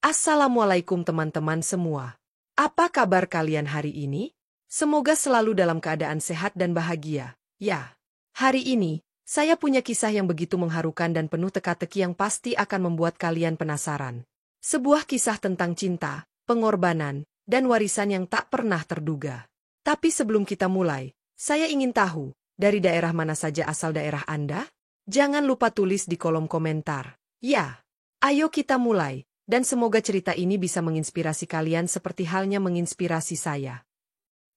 Assalamualaikum teman-teman semua. Apa kabar kalian hari ini? Semoga selalu dalam keadaan sehat dan bahagia. Ya, hari ini, saya punya kisah yang begitu mengharukan dan penuh teka-teki yang pasti akan membuat kalian penasaran. Sebuah kisah tentang cinta, pengorbanan, dan warisan yang tak pernah terduga. Tapi sebelum kita mulai, saya ingin tahu, dari daerah mana saja asal daerah Anda? Jangan lupa tulis di kolom komentar. Ya, ayo kita mulai. Dan semoga cerita ini bisa menginspirasi kalian seperti halnya menginspirasi saya.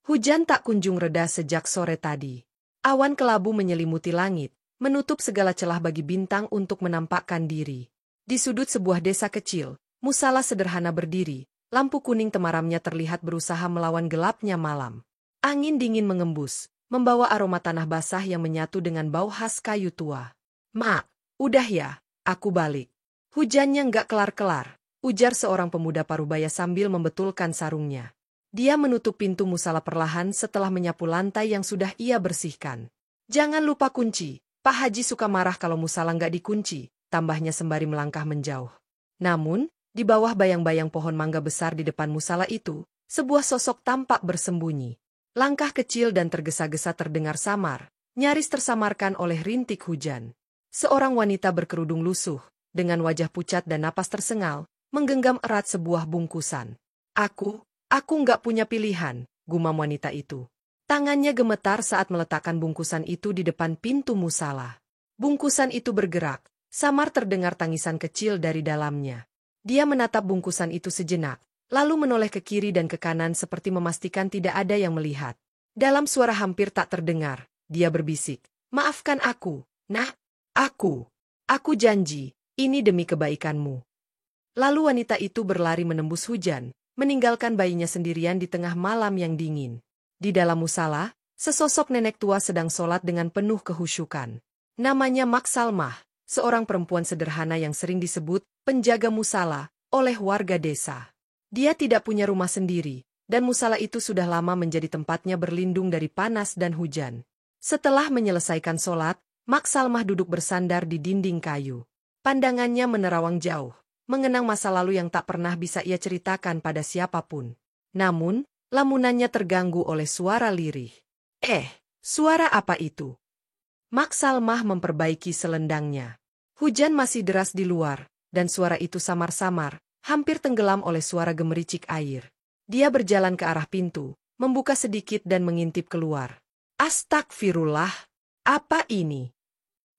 Hujan tak kunjung reda sejak sore tadi. Awan kelabu menyelimuti langit, menutup segala celah bagi bintang untuk menampakkan diri. Di sudut sebuah desa kecil, musala sederhana berdiri, lampu kuning temaramnya terlihat berusaha melawan gelapnya malam. Angin dingin mengembus, membawa aroma tanah basah yang menyatu dengan bau khas kayu tua. "Mak, udah ya, aku balik." Hujannya nggak kelar-kelar. Ujar seorang pemuda parubaya sambil membetulkan sarungnya. Dia menutup pintu musala perlahan setelah menyapu lantai yang sudah ia bersihkan. "Jangan lupa kunci, Pak Haji suka marah kalau musala nggak dikunci," tambahnya sembari melangkah menjauh. Namun, di bawah bayang-bayang pohon mangga besar di depan musala itu, sebuah sosok tampak bersembunyi. Langkah kecil dan tergesa-gesa terdengar samar, nyaris tersamarkan oleh rintik hujan. Seorang wanita berkerudung lusuh, dengan wajah pucat dan napas tersengal, menggenggam erat sebuah bungkusan. Aku nggak punya pilihan," gumam wanita itu. Tangannya gemetar saat meletakkan bungkusan itu di depan pintu musala. Bungkusan itu bergerak, samar terdengar tangisan kecil dari dalamnya. Dia menatap bungkusan itu sejenak, lalu menoleh ke kiri dan ke kanan seperti memastikan tidak ada yang melihat. Dalam suara hampir tak terdengar, dia berbisik, "Maafkan aku, Nak. Aku janji, ini demi kebaikanmu." Lalu wanita itu berlari menembus hujan, meninggalkan bayinya sendirian di tengah malam yang dingin. Di dalam musala, sesosok nenek tua sedang sholat dengan penuh kehusyukan. Namanya Mak Salmah, seorang perempuan sederhana yang sering disebut penjaga musala oleh warga desa. Dia tidak punya rumah sendiri, dan musala itu sudah lama menjadi tempatnya berlindung dari panas dan hujan. Setelah menyelesaikan sholat, Mak Salmah duduk bersandar di dinding kayu. Pandangannya menerawang jauh, mengenang masa lalu yang tak pernah bisa ia ceritakan pada siapapun. Namun, lamunannya terganggu oleh suara lirih. Suara apa itu? Mak Salmah memperbaiki selendangnya. Hujan masih deras di luar, dan suara itu samar-samar, hampir tenggelam oleh suara gemericik air. Dia berjalan ke arah pintu, membuka sedikit dan mengintip keluar. Astagfirullah, apa ini?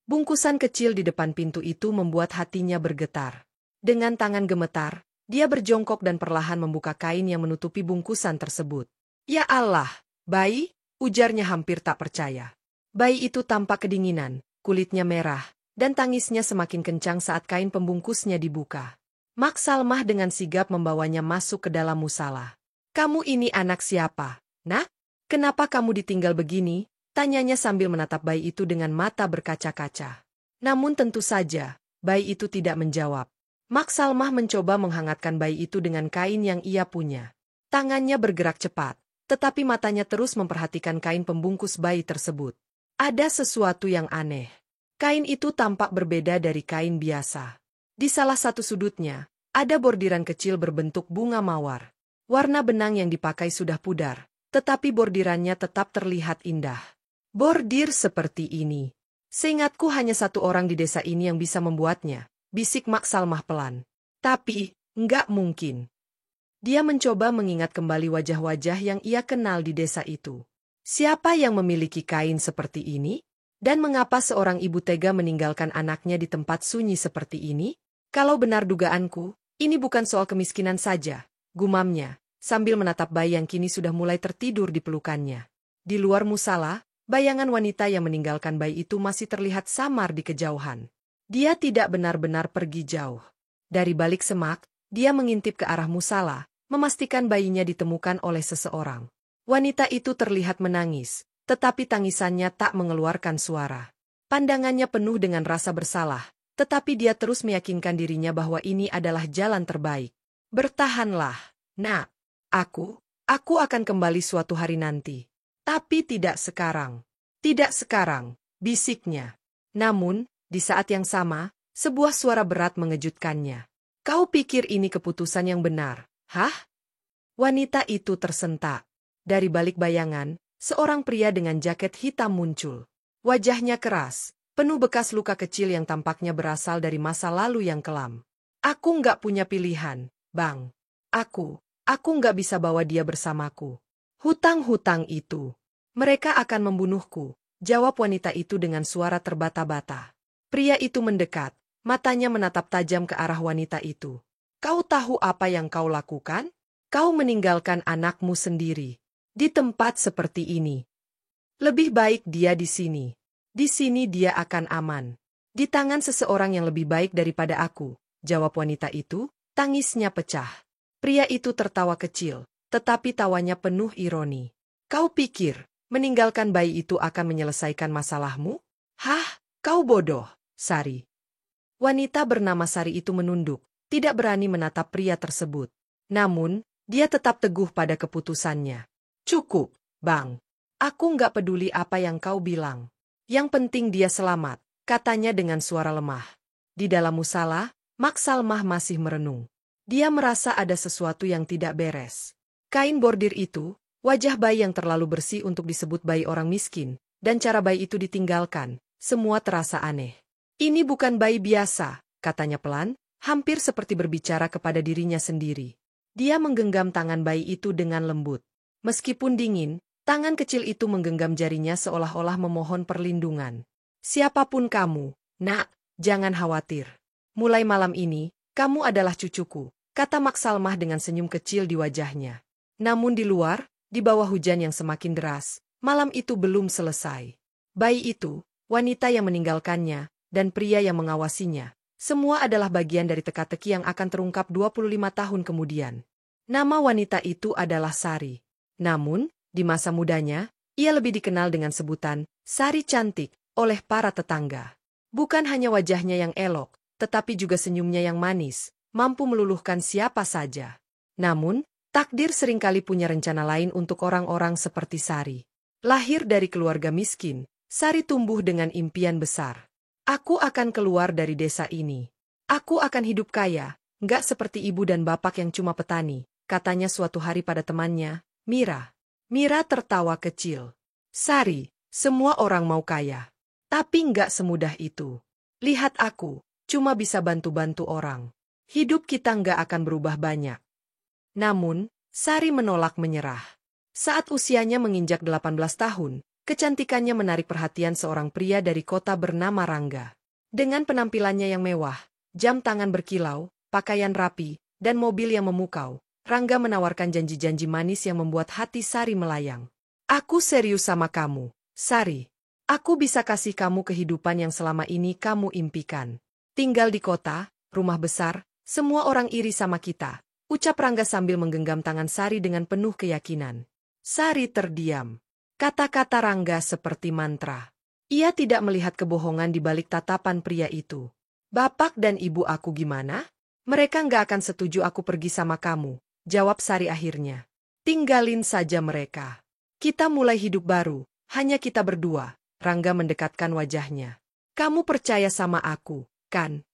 Bungkusan kecil di depan pintu itu membuat hatinya bergetar. Dengan tangan gemetar, dia berjongkok dan perlahan membuka kain yang menutupi bungkusan tersebut. "Ya Allah, bayi!" ujarnya hampir tak percaya. Bayi itu tampak kedinginan, kulitnya merah, dan tangisnya semakin kencang saat kain pembungkusnya dibuka. Mak Salmah dengan sigap membawanya masuk ke dalam musala. "Kamu ini anak siapa, Nak? Kenapa kamu ditinggal begini?" tanyanya sambil menatap bayi itu dengan mata berkaca-kaca. Namun tentu saja, bayi itu tidak menjawab. Mak Salmah mencoba menghangatkan bayi itu dengan kain yang ia punya. Tangannya bergerak cepat, tetapi matanya terus memperhatikan kain pembungkus bayi tersebut. Ada sesuatu yang aneh. Kain itu tampak berbeda dari kain biasa. Di salah satu sudutnya, ada bordiran kecil berbentuk bunga mawar. Warna benang yang dipakai sudah pudar, tetapi bordirannya tetap terlihat indah. "Bordir seperti ini. Seingatku hanya satu orang di desa ini yang bisa membuatnya," bisik Mak Salmah pelan. "Tapi, enggak mungkin." Dia mencoba mengingat kembali wajah-wajah yang ia kenal di desa itu. Siapa yang memiliki kain seperti ini? Dan mengapa seorang ibu tega meninggalkan anaknya di tempat sunyi seperti ini? "Kalau benar dugaanku, ini bukan soal kemiskinan saja," gumamnya, sambil menatap bayi yang kini sudah mulai tertidur di pelukannya. Di luar musala, bayangan wanita yang meninggalkan bayi itu masih terlihat samar di kejauhan. Dia tidak benar-benar pergi jauh. Dari balik semak, dia mengintip ke arah musala, memastikan bayinya ditemukan oleh seseorang. Wanita itu terlihat menangis, tetapi tangisannya tak mengeluarkan suara. Pandangannya penuh dengan rasa bersalah, tetapi dia terus meyakinkan dirinya bahwa ini adalah jalan terbaik. "Bertahanlah, Nak. Aku akan kembali suatu hari nanti. Tapi tidak sekarang. Tidak sekarang," bisiknya. Namun, di saat yang sama, sebuah suara berat mengejutkannya. Kau pikir ini keputusan yang benar, hah? Wanita itu tersentak. Dari balik bayangan, seorang pria dengan jaket hitam muncul. Wajahnya keras, penuh bekas luka kecil yang tampaknya berasal dari masa lalu yang kelam. Aku nggak punya pilihan, Bang. Aku nggak bisa bawa dia bersamaku. Hutang-hutang itu. Mereka akan membunuhku, jawab wanita itu dengan suara terbata-bata. Pria itu mendekat, matanya menatap tajam ke arah wanita itu. Kau tahu apa yang kau lakukan? Kau meninggalkan anakmu sendiri. Di tempat seperti ini. Lebih baik dia di sini. Di sini dia akan aman. Di tangan seseorang yang lebih baik daripada aku, jawab wanita itu, tangisnya pecah. Pria itu tertawa kecil, tetapi tawanya penuh ironi. Kau pikir, meninggalkan bayi itu akan menyelesaikan masalahmu? Hah, kau bodoh, Sari. Wanita bernama Sari itu menunduk, tidak berani menatap pria tersebut. Namun, dia tetap teguh pada keputusannya. Cukup, Bang. Aku nggak peduli apa yang kau bilang. Yang penting dia selamat, katanya dengan suara lemah. Di dalam musala, Mak Salmah masih merenung. Dia merasa ada sesuatu yang tidak beres. Kain bordir itu, wajah bayi yang terlalu bersih untuk disebut bayi orang miskin, dan cara bayi itu ditinggalkan, semua terasa aneh. Ini bukan bayi biasa, katanya pelan, hampir seperti berbicara kepada dirinya sendiri. Dia menggenggam tangan bayi itu dengan lembut. Meskipun dingin, tangan kecil itu menggenggam jarinya seolah-olah memohon perlindungan. Siapapun kamu, Nak, jangan khawatir. Mulai malam ini, kamu adalah cucuku, kata Mak Salmah dengan senyum kecil di wajahnya. Namun di luar, di bawah hujan yang semakin deras, malam itu belum selesai. Bayi itu, wanita yang meninggalkannya, dan pria yang mengawasinya, semua adalah bagian dari teka-teki yang akan terungkap 25 tahun kemudian. Nama wanita itu adalah Sari. Namun, di masa mudanya, ia lebih dikenal dengan sebutan Sari Cantik oleh para tetangga. Bukan hanya wajahnya yang elok, tetapi juga senyumnya yang manis, mampu meluluhkan siapa saja. Namun, takdir seringkali punya rencana lain untuk orang-orang seperti Sari. Lahir dari keluarga miskin, Sari tumbuh dengan impian besar. Aku akan keluar dari desa ini. Aku akan hidup kaya, nggak seperti ibu dan bapak yang cuma petani, katanya suatu hari pada temannya, Mira. Mira tertawa kecil. Sari, semua orang mau kaya. Tapi nggak semudah itu. Lihat aku, cuma bisa bantu-bantu orang. Hidup kita nggak akan berubah banyak. Namun, Sari menolak menyerah. Saat usianya menginjak 18 tahun, kecantikannya menarik perhatian seorang pria dari kota bernama Rangga. Dengan penampilannya yang mewah, jam tangan berkilau, pakaian rapi, dan mobil yang memukau, Rangga menawarkan janji-janji manis yang membuat hati Sari melayang. Aku serius sama kamu, Sari. Aku bisa kasih kamu kehidupan yang selama ini kamu impikan. Tinggal di kota, rumah besar, semua orang iri sama kita, ucap Rangga sambil menggenggam tangan Sari dengan penuh keyakinan. Sari terdiam. Kata-kata Rangga seperti mantra. Ia tidak melihat kebohongan di balik tatapan pria itu. Bapak dan ibu aku gimana? Mereka nggak akan setuju aku pergi sama kamu, jawab Sari akhirnya. Tinggalin saja mereka. Kita mulai hidup baru, hanya kita berdua, Rangga mendekatkan wajahnya. Kamu percaya sama aku, kan?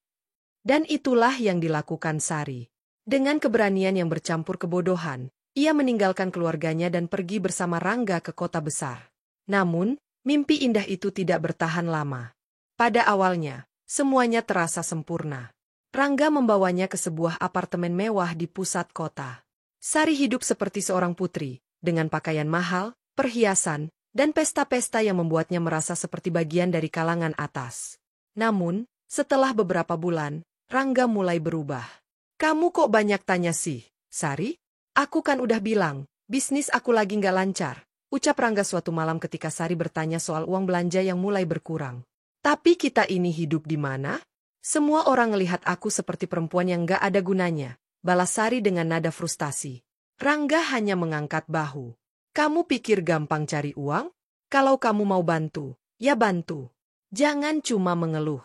Dan itulah yang dilakukan Sari. Dengan keberanian yang bercampur kebodohan, ia meninggalkan keluarganya dan pergi bersama Rangga ke kota besar. Namun, mimpi indah itu tidak bertahan lama. Pada awalnya, semuanya terasa sempurna. Rangga membawanya ke sebuah apartemen mewah di pusat kota. Sari hidup seperti seorang putri, dengan pakaian mahal, perhiasan, dan pesta-pesta yang membuatnya merasa seperti bagian dari kalangan atas. Namun, setelah beberapa bulan, Rangga mulai berubah. Kamu kok banyak tanya sih, Sari? Aku kan udah bilang, bisnis aku lagi nggak lancar, ucap Rangga suatu malam ketika Sari bertanya soal uang belanja yang mulai berkurang. Tapi kita ini hidup di mana? Semua orang ngelihat aku seperti perempuan yang nggak ada gunanya, balas Sari dengan nada frustasi. Rangga hanya mengangkat bahu. Kamu pikir gampang cari uang? Kalau kamu mau bantu, ya bantu. Jangan cuma mengeluh.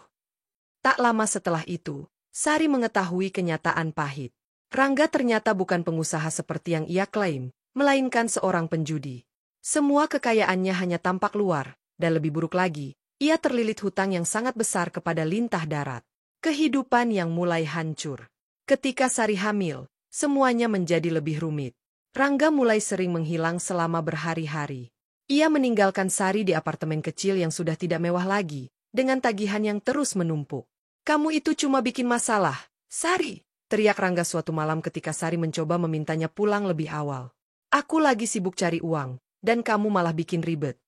Tak lama setelah itu, Sari mengetahui kenyataan pahit. Rangga ternyata bukan pengusaha seperti yang ia klaim, melainkan seorang penjudi. Semua kekayaannya hanya tampak luar, dan lebih buruk lagi, ia terlilit hutang yang sangat besar kepada lintah darat. Kehidupan yang mulai hancur. Ketika Sari hamil, semuanya menjadi lebih rumit. Rangga mulai sering menghilang selama berhari-hari. Ia meninggalkan Sari di apartemen kecil yang sudah tidak mewah lagi, dengan tagihan yang terus menumpuk. "Kamu itu cuma bikin masalah, Sari!" teriak Rangga suatu malam ketika Sari mencoba memintanya pulang lebih awal. "Aku lagi sibuk cari uang, dan kamu malah bikin ribet."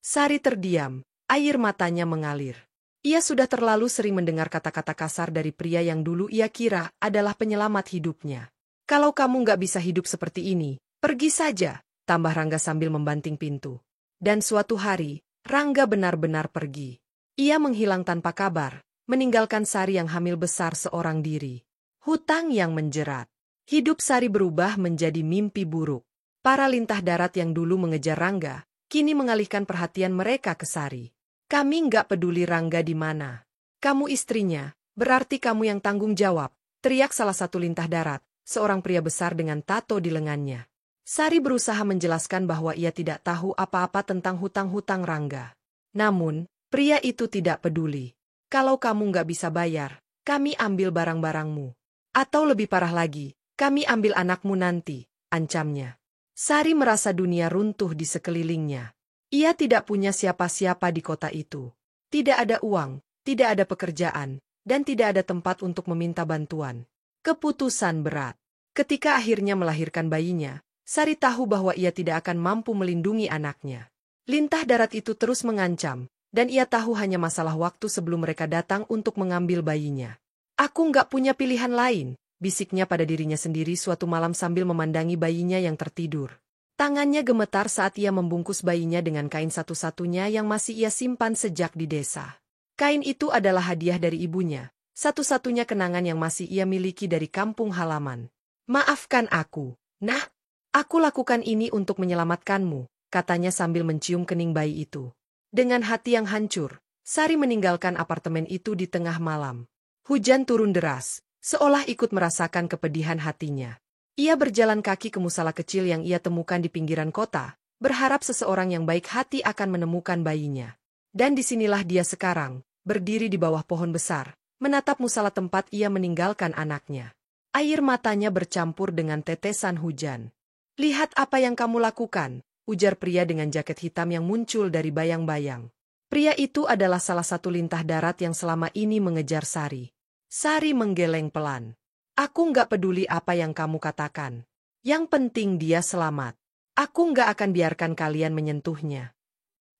Sari terdiam, air matanya mengalir. Ia sudah terlalu sering mendengar kata-kata kasar dari pria yang dulu ia kira adalah penyelamat hidupnya. "Kalau kamu nggak bisa hidup seperti ini, pergi saja," tambah Rangga sambil membanting pintu. Dan suatu hari, Rangga benar-benar pergi. Ia menghilang tanpa kabar, meninggalkan Sari yang hamil besar seorang diri. Hutang yang menjerat. Hidup Sari berubah menjadi mimpi buruk. Para lintah darat yang dulu mengejar Rangga, kini mengalihkan perhatian mereka ke Sari. "Kami nggak peduli Rangga di mana. Kamu istrinya, berarti kamu yang tanggung jawab," teriak salah satu lintah darat, seorang pria besar dengan tato di lengannya. Sari berusaha menjelaskan bahwa ia tidak tahu apa-apa tentang hutang-hutang Rangga. Namun, pria itu tidak peduli. "Kalau kamu nggak bisa bayar, kami ambil barang-barangmu. Atau lebih parah lagi, kami ambil anakmu nanti," ancamnya. Sari merasa dunia runtuh di sekelilingnya. Ia tidak punya siapa-siapa di kota itu. Tidak ada uang, tidak ada pekerjaan, dan tidak ada tempat untuk meminta bantuan. Keputusan berat. Ketika akhirnya melahirkan bayinya, Sari tahu bahwa ia tidak akan mampu melindungi anaknya. Lintah darat itu terus mengancam, dan ia tahu hanya masalah waktu sebelum mereka datang untuk mengambil bayinya. "Aku nggak punya pilihan lain," bisiknya pada dirinya sendiri suatu malam sambil memandangi bayinya yang tertidur. Tangannya gemetar saat ia membungkus bayinya dengan kain satu-satunya yang masih ia simpan sejak di desa. Kain itu adalah hadiah dari ibunya, satu-satunya kenangan yang masih ia miliki dari kampung halaman. "Maafkan aku, Nak. Aku lakukan ini untuk menyelamatkanmu," katanya sambil mencium kening bayi itu. Dengan hati yang hancur, Sari meninggalkan apartemen itu di tengah malam. Hujan turun deras, seolah ikut merasakan kepedihan hatinya. Ia berjalan kaki ke musala kecil yang ia temukan di pinggiran kota, berharap seseorang yang baik hati akan menemukan bayinya. Dan disinilah dia sekarang, berdiri di bawah pohon besar, menatap musala tempat ia meninggalkan anaknya. Air matanya bercampur dengan tetesan hujan. "Lihat apa yang kamu lakukan," ujar pria dengan jaket hitam yang muncul dari bayang-bayang. Pria itu adalah salah satu lintah darat yang selama ini mengejar Sari. Sari menggeleng pelan. "Aku nggak peduli apa yang kamu katakan. Yang penting dia selamat. Aku nggak akan biarkan kalian menyentuhnya."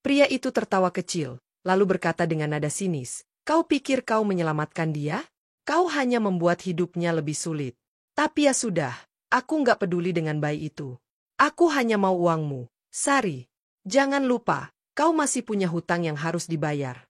Pria itu tertawa kecil, lalu berkata dengan nada sinis, "Kau pikir kau menyelamatkan dia? Kau hanya membuat hidupnya lebih sulit. Tapi ya sudah, aku nggak peduli dengan bayi itu. Aku hanya mau uangmu, Sari. Jangan lupa, kau masih punya hutang yang harus dibayar."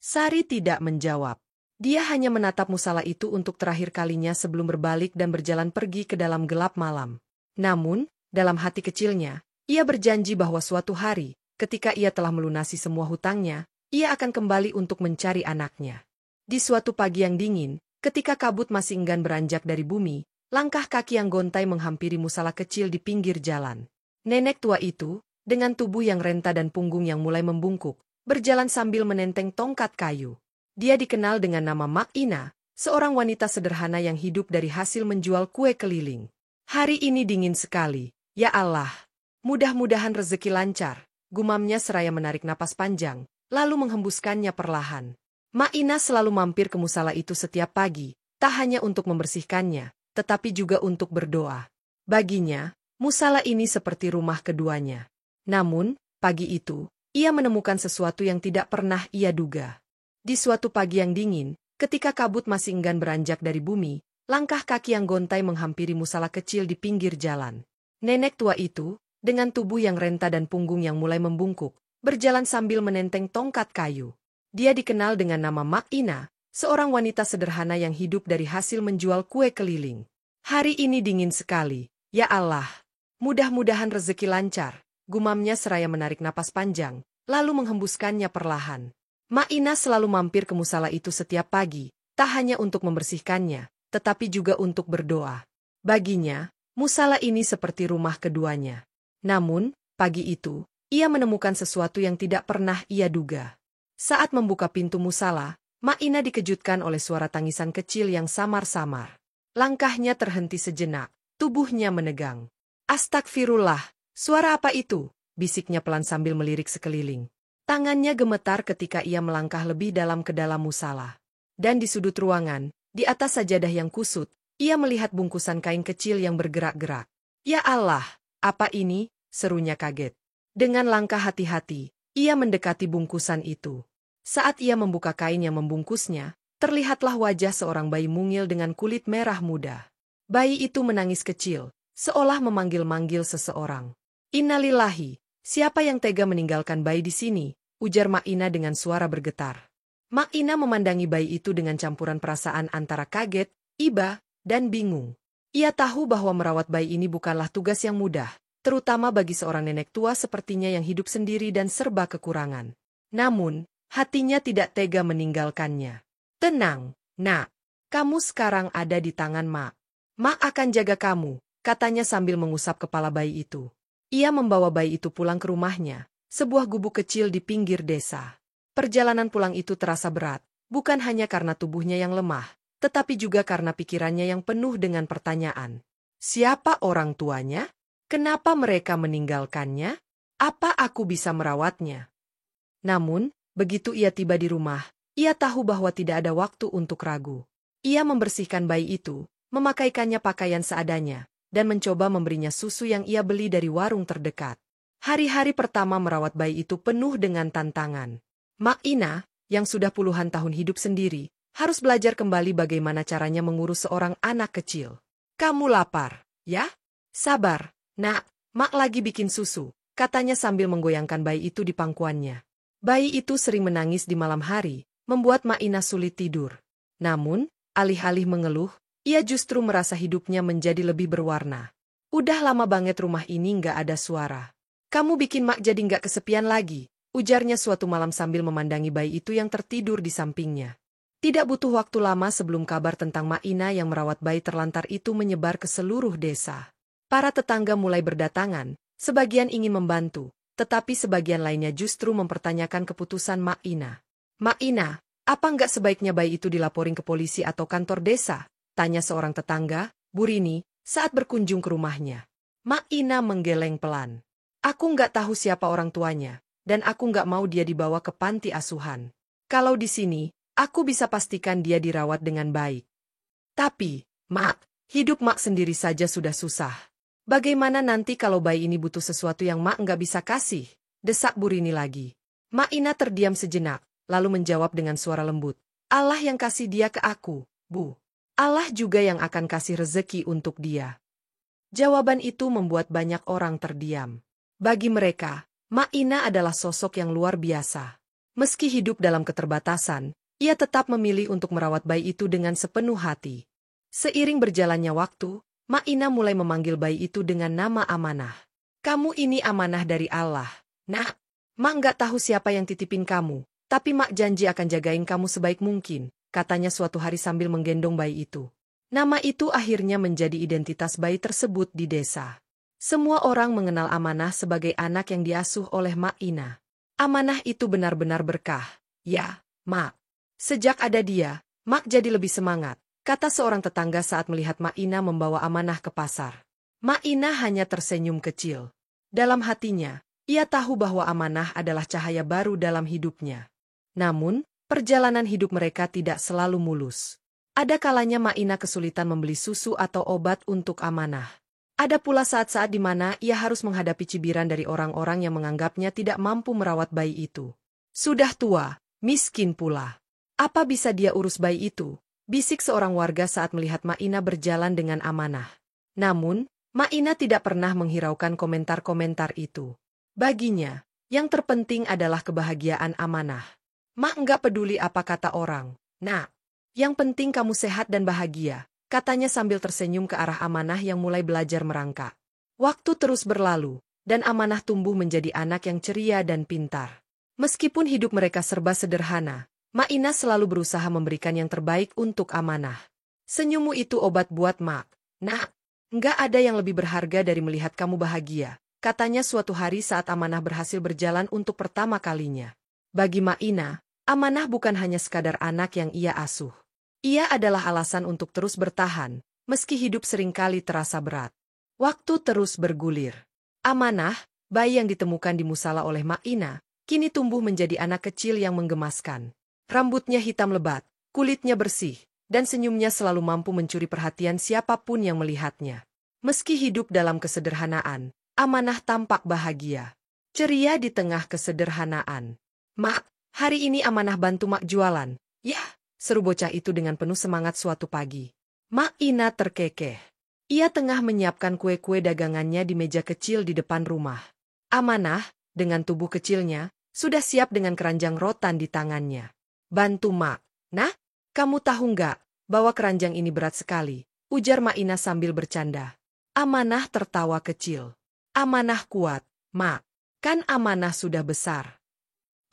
Sari tidak menjawab. Dia hanya menatap musala itu untuk terakhir kalinya sebelum berbalik dan berjalan pergi ke dalam gelap malam. Namun, dalam hati kecilnya, ia berjanji bahwa suatu hari, ketika ia telah melunasi semua hutangnya, ia akan kembali untuk mencari anaknya. Di suatu pagi yang dingin, ketika kabut masih enggan beranjak dari bumi, langkah kaki yang gontai menghampiri musala kecil di pinggir jalan. Nenek tua itu, dengan tubuh yang renta dan punggung yang mulai membungkuk, berjalan sambil menenteng tongkat kayu. Dia dikenal dengan nama Mak Ina, seorang wanita sederhana yang hidup dari hasil menjual kue keliling. "Hari ini dingin sekali, ya Allah. Mudah-mudahan rezeki lancar," gumamnya seraya menarik napas panjang, lalu menghembuskannya perlahan. Mak Ina selalu mampir ke musala itu setiap pagi, tak hanya untuk membersihkannya, tetapi juga untuk berdoa. Baginya, musala ini seperti rumah keduanya. Namun, pagi itu, ia menemukan sesuatu yang tidak pernah ia duga. Di suatu pagi yang dingin, ketika kabut masih enggan beranjak dari bumi, langkah kaki yang gontai menghampiri musala kecil di pinggir jalan. Nenek tua itu, dengan tubuh yang renta dan punggung yang mulai membungkuk, berjalan sambil menenteng tongkat kayu. Dia dikenal dengan nama Mak Ina, seorang wanita sederhana yang hidup dari hasil menjual kue keliling. "Hari ini dingin sekali, ya Allah. Mudah-mudahan rezeki lancar," gumamnya seraya menarik napas panjang, lalu menghembuskannya perlahan. Mak Ina selalu mampir ke musala itu setiap pagi, tak hanya untuk membersihkannya, tetapi juga untuk berdoa. Baginya, musala ini seperti rumah keduanya. Namun, pagi itu, ia menemukan sesuatu yang tidak pernah ia duga. Saat membuka pintu musala, Mak Ina dikejutkan oleh suara tangisan kecil yang samar-samar. Langkahnya terhenti sejenak, tubuhnya menegang. Astagfirullah, suara apa itu? Bisiknya pelan sambil melirik sekeliling. Tangannya gemetar ketika ia melangkah lebih dalam ke dalam musala. Dan di sudut ruangan, di atas sajadah yang kusut, ia melihat bungkusan kain kecil yang bergerak-gerak. Ya Allah, apa ini? Serunya kaget. Dengan langkah hati-hati, ia mendekati bungkusan itu. Saat ia membuka kain yang membungkusnya, terlihatlah wajah seorang bayi mungil dengan kulit merah muda. Bayi itu menangis kecil, seolah memanggil-manggil seseorang. Innalillahi, siapa yang tega meninggalkan bayi di sini? Ujar Mak Ina dengan suara bergetar. Mak Ina memandangi bayi itu dengan campuran perasaan antara kaget, iba, dan bingung. Ia tahu bahwa merawat bayi ini bukanlah tugas yang mudah, terutama bagi seorang nenek tua sepertinya yang hidup sendiri dan serba kekurangan. Namun, hatinya tidak tega meninggalkannya. Tenang, Nak. Kamu sekarang ada di tangan Mak. Mak akan jaga kamu, katanya sambil mengusap kepala bayi itu. Ia membawa bayi itu pulang ke rumahnya, sebuah gubuk kecil di pinggir desa. Perjalanan pulang itu terasa berat, bukan hanya karena tubuhnya yang lemah, tetapi juga karena pikirannya yang penuh dengan pertanyaan. Siapa orang tuanya? Kenapa mereka meninggalkannya? Apa aku bisa merawatnya? Namun, begitu ia tiba di rumah, ia tahu bahwa tidak ada waktu untuk ragu. Ia membersihkan bayi itu, memakaikannya pakaian seadanya, dan mencoba memberinya susu yang ia beli dari warung terdekat. Hari-hari pertama merawat bayi itu penuh dengan tantangan. Mak Ina, yang sudah puluhan tahun hidup sendiri, harus belajar kembali bagaimana caranya mengurus seorang anak kecil. Kamu lapar, ya? Sabar, Nak, Mak lagi bikin susu, katanya sambil menggoyangkan bayi itu di pangkuannya. Bayi itu sering menangis di malam hari, membuat Mak Ina sulit tidur. Namun, alih-alih mengeluh, ia justru merasa hidupnya menjadi lebih berwarna. Udah lama banget rumah ini nggak ada suara. Kamu bikin Mak jadi nggak kesepian lagi, ujarnya suatu malam sambil memandangi bayi itu yang tertidur di sampingnya. Tidak butuh waktu lama sebelum kabar tentang Mak Ina yang merawat bayi terlantar itu menyebar ke seluruh desa. Para tetangga mulai berdatangan, sebagian ingin membantu, tetapi sebagian lainnya justru mempertanyakan keputusan Mak Ina. Mak Ina, apa nggak sebaiknya bayi itu dilaporin ke polisi atau kantor desa? Tanya seorang tetangga, Bu Rini, saat berkunjung ke rumahnya. Mak Ina menggeleng pelan. Aku nggak tahu siapa orang tuanya, dan aku nggak mau dia dibawa ke panti asuhan. Kalau di sini, aku bisa pastikan dia dirawat dengan baik. Tapi, Mak, hidup Mak sendiri saja sudah susah. Bagaimana nanti kalau bayi ini butuh sesuatu yang Mak nggak bisa kasih? Desak Bu Rini lagi. Mak Ina terdiam sejenak, lalu menjawab dengan suara lembut. Allah yang kasih dia ke aku, Bu. Allah juga yang akan kasih rezeki untuk dia. Jawaban itu membuat banyak orang terdiam. Bagi mereka, Mak Ina adalah sosok yang luar biasa. Meski hidup dalam keterbatasan, ia tetap memilih untuk merawat bayi itu dengan sepenuh hati. Seiring berjalannya waktu, Mak Ina mulai memanggil bayi itu dengan nama Amanah. Kamu ini amanah dari Allah. Nak, Mak nggak tahu siapa yang titipin kamu, tapi Mak janji akan jagain kamu sebaik mungkin, katanya suatu hari sambil menggendong bayi itu. Nama itu akhirnya menjadi identitas bayi tersebut di desa. Semua orang mengenal Amanah sebagai anak yang diasuh oleh Mak Ina. Amanah itu benar-benar berkah. Ya, Mak. Sejak ada dia, Mak jadi lebih semangat, kata seorang tetangga saat melihat Mak Ina membawa Amanah ke pasar. Mak Ina hanya tersenyum kecil. Dalam hatinya, ia tahu bahwa Amanah adalah cahaya baru dalam hidupnya. Namun, perjalanan hidup mereka tidak selalu mulus. Ada kalanya Mak Ina kesulitan membeli susu atau obat untuk Amanah. Ada pula saat-saat di mana ia harus menghadapi cibiran dari orang-orang yang menganggapnya tidak mampu merawat bayi itu. Sudah tua, miskin pula. Apa bisa dia urus bayi itu? Bisik seorang warga saat melihat Mak Ina berjalan dengan Amanah. Namun, Mak Ina tidak pernah menghiraukan komentar-komentar itu. Baginya, yang terpenting adalah kebahagiaan Amanah. Mak nggak peduli apa kata orang. Nah, yang penting kamu sehat dan bahagia, katanya sambil tersenyum ke arah Amanah yang mulai belajar merangkak. Waktu terus berlalu, dan Amanah tumbuh menjadi anak yang ceria dan pintar. Meskipun hidup mereka serba sederhana, Mak Ina selalu berusaha memberikan yang terbaik untuk Amanah. Senyummu itu obat buat Mak. Nak, nggak ada yang lebih berharga dari melihat kamu bahagia, katanya suatu hari saat Amanah berhasil berjalan untuk pertama kalinya. Bagi Mak Ina, Amanah bukan hanya sekadar anak yang ia asuh. Ia adalah alasan untuk terus bertahan, meski hidup seringkali terasa berat. Waktu terus bergulir. Amanah, bayi yang ditemukan di musala oleh Mak Ina, kini tumbuh menjadi anak kecil yang menggemaskan. Rambutnya hitam lebat, kulitnya bersih, dan senyumnya selalu mampu mencuri perhatian siapapun yang melihatnya. Meski hidup dalam kesederhanaan, Amanah tampak bahagia. Ceria di tengah kesederhanaan. "Mak, hari ini Amanah bantu Mak jualan." "Yah," seru bocah itu dengan penuh semangat suatu pagi. Mak Ina terkekeh. Ia tengah menyiapkan kue-kue dagangannya di meja kecil di depan rumah. Amanah, dengan tubuh kecilnya, sudah siap dengan keranjang rotan di tangannya. "Bantu Mak." "Nah, kamu tahu nggak bahwa keranjang ini berat sekali?" ujar Mak Ina sambil bercanda. Amanah tertawa kecil. "Amanah kuat, Mak. Kan Amanah sudah besar."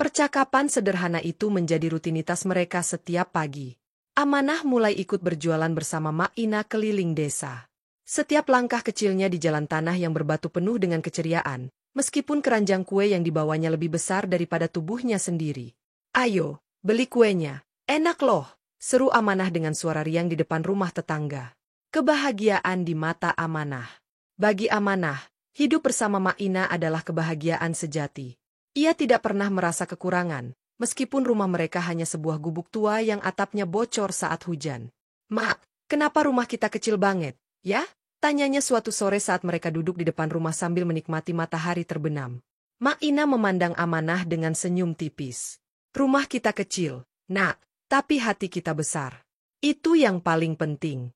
Percakapan sederhana itu menjadi rutinitas mereka setiap pagi. Amanah mulai ikut berjualan bersama Mak Ina keliling desa. Setiap langkah kecilnya di jalan tanah yang berbatu penuh dengan keceriaan, meskipun keranjang kue yang dibawanya lebih besar daripada tubuhnya sendiri. "Ayo, beli kuenya. Enak loh," seru Amanah dengan suara riang di depan rumah tetangga. Kebahagiaan di mata Amanah. Bagi Amanah, hidup bersama Mak Ina adalah kebahagiaan sejati. Ia tidak pernah merasa kekurangan, meskipun rumah mereka hanya sebuah gubuk tua yang atapnya bocor saat hujan. "Mak, kenapa rumah kita kecil banget, ya?" tanyanya suatu sore saat mereka duduk di depan rumah sambil menikmati matahari terbenam. Mak Ina memandang Amanah dengan senyum tipis. "Rumah kita kecil, Nak, tapi hati kita besar. Itu yang paling penting."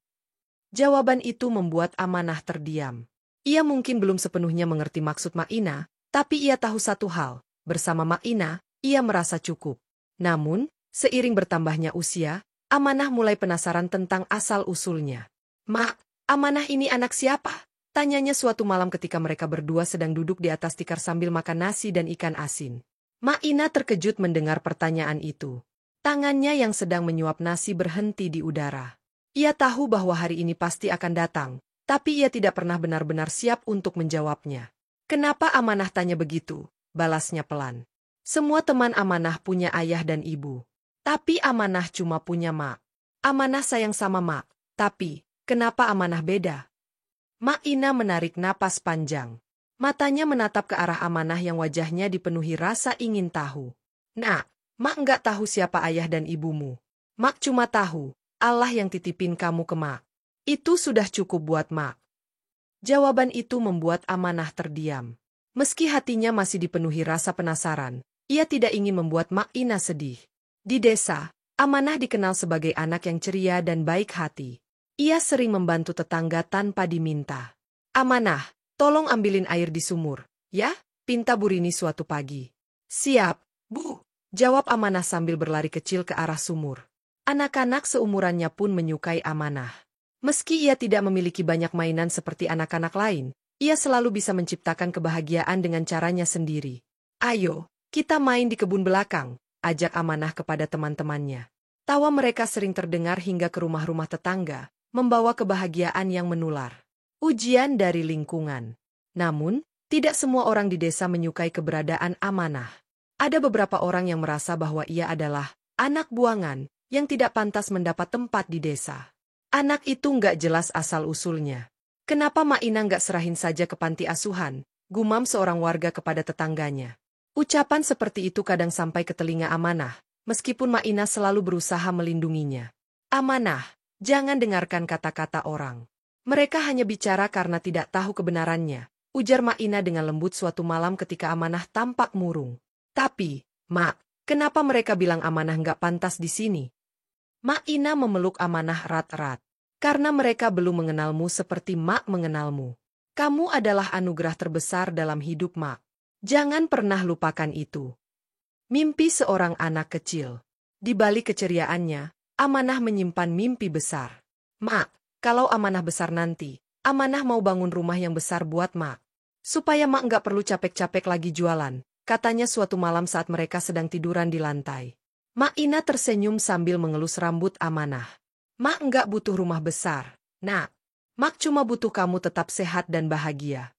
Jawaban itu membuat Amanah terdiam. Ia mungkin belum sepenuhnya mengerti maksud Mak Ina, tapi ia tahu satu hal, bersama Mak Ina, ia merasa cukup. Namun, seiring bertambahnya usia, Amanah mulai penasaran tentang asal-usulnya. "Mak, Amanah ini anak siapa?" tanyanya suatu malam ketika mereka berdua sedang duduk di atas tikar sambil makan nasi dan ikan asin. Mak Ina terkejut mendengar pertanyaan itu. Tangannya yang sedang menyuap nasi berhenti di udara. Ia tahu bahwa hari ini pasti akan datang, tapi ia tidak pernah benar-benar siap untuk menjawabnya. "Kenapa Amanah tanya begitu?" balasnya pelan. "Semua teman Amanah punya ayah dan ibu. Tapi Amanah cuma punya Mak. Amanah sayang sama Mak, tapi kenapa Amanah beda?" Mak Ina menarik napas panjang. Matanya menatap ke arah Amanah yang wajahnya dipenuhi rasa ingin tahu. "Nak, Mak nggak tahu siapa ayah dan ibumu. Mak cuma tahu Allah yang titipin kamu ke Mak. Itu sudah cukup buat Mak." Jawaban itu membuat Amanah terdiam. Meski hatinya masih dipenuhi rasa penasaran, ia tidak ingin membuat Mak Ina sedih. Di desa, Amanah dikenal sebagai anak yang ceria dan baik hati. Ia sering membantu tetangga tanpa diminta. "Amanah, tolong ambilin air di sumur, ya?" pinta Burini suatu pagi. "Siap, Bu," jawab Amanah sambil berlari kecil ke arah sumur. Anak-anak seumurannya pun menyukai Amanah. Meski ia tidak memiliki banyak mainan seperti anak-anak lain, ia selalu bisa menciptakan kebahagiaan dengan caranya sendiri. "Ayo, kita main di kebun belakang," ajak Amanah kepada teman-temannya. Tawa mereka sering terdengar hingga ke rumah-rumah tetangga, membawa kebahagiaan yang menular. Ujian dari lingkungan. Namun, tidak semua orang di desa menyukai keberadaan Amanah. Ada beberapa orang yang merasa bahwa ia adalah anak buangan yang tidak pantas mendapat tempat di desa. Anak itu nggak jelas asal-usulnya. "Kenapa Mak Ina nggak serahin saja ke panti asuhan?" gumam seorang warga kepada tetangganya. Ucapan seperti itu kadang sampai ke telinga Amanah, meskipun Mak Ina selalu berusaha melindunginya. "Amanah, jangan dengarkan kata-kata orang. Mereka hanya bicara karena tidak tahu kebenarannya," ujar Mak Ina dengan lembut suatu malam ketika Amanah tampak murung. "Tapi, Mak, kenapa mereka bilang Amanah nggak pantas di sini?" Mak Ina memeluk Amanah erat-erat. "Karena mereka belum mengenalmu seperti Mak mengenalmu. Kamu adalah anugerah terbesar dalam hidup Mak. Jangan pernah lupakan itu." Mimpi seorang anak kecil. Di balik keceriaannya, Amanah menyimpan mimpi besar. "Mak, kalau Amanah besar nanti, Amanah mau bangun rumah yang besar buat Mak. Supaya Mak nggak perlu capek-capek lagi jualan," katanya suatu malam saat mereka sedang tiduran di lantai. Mak Ina tersenyum sambil mengelus rambut Amanah. "Mak nggak butuh rumah besar, Nak. Mak cuma butuh kamu tetap sehat dan bahagia."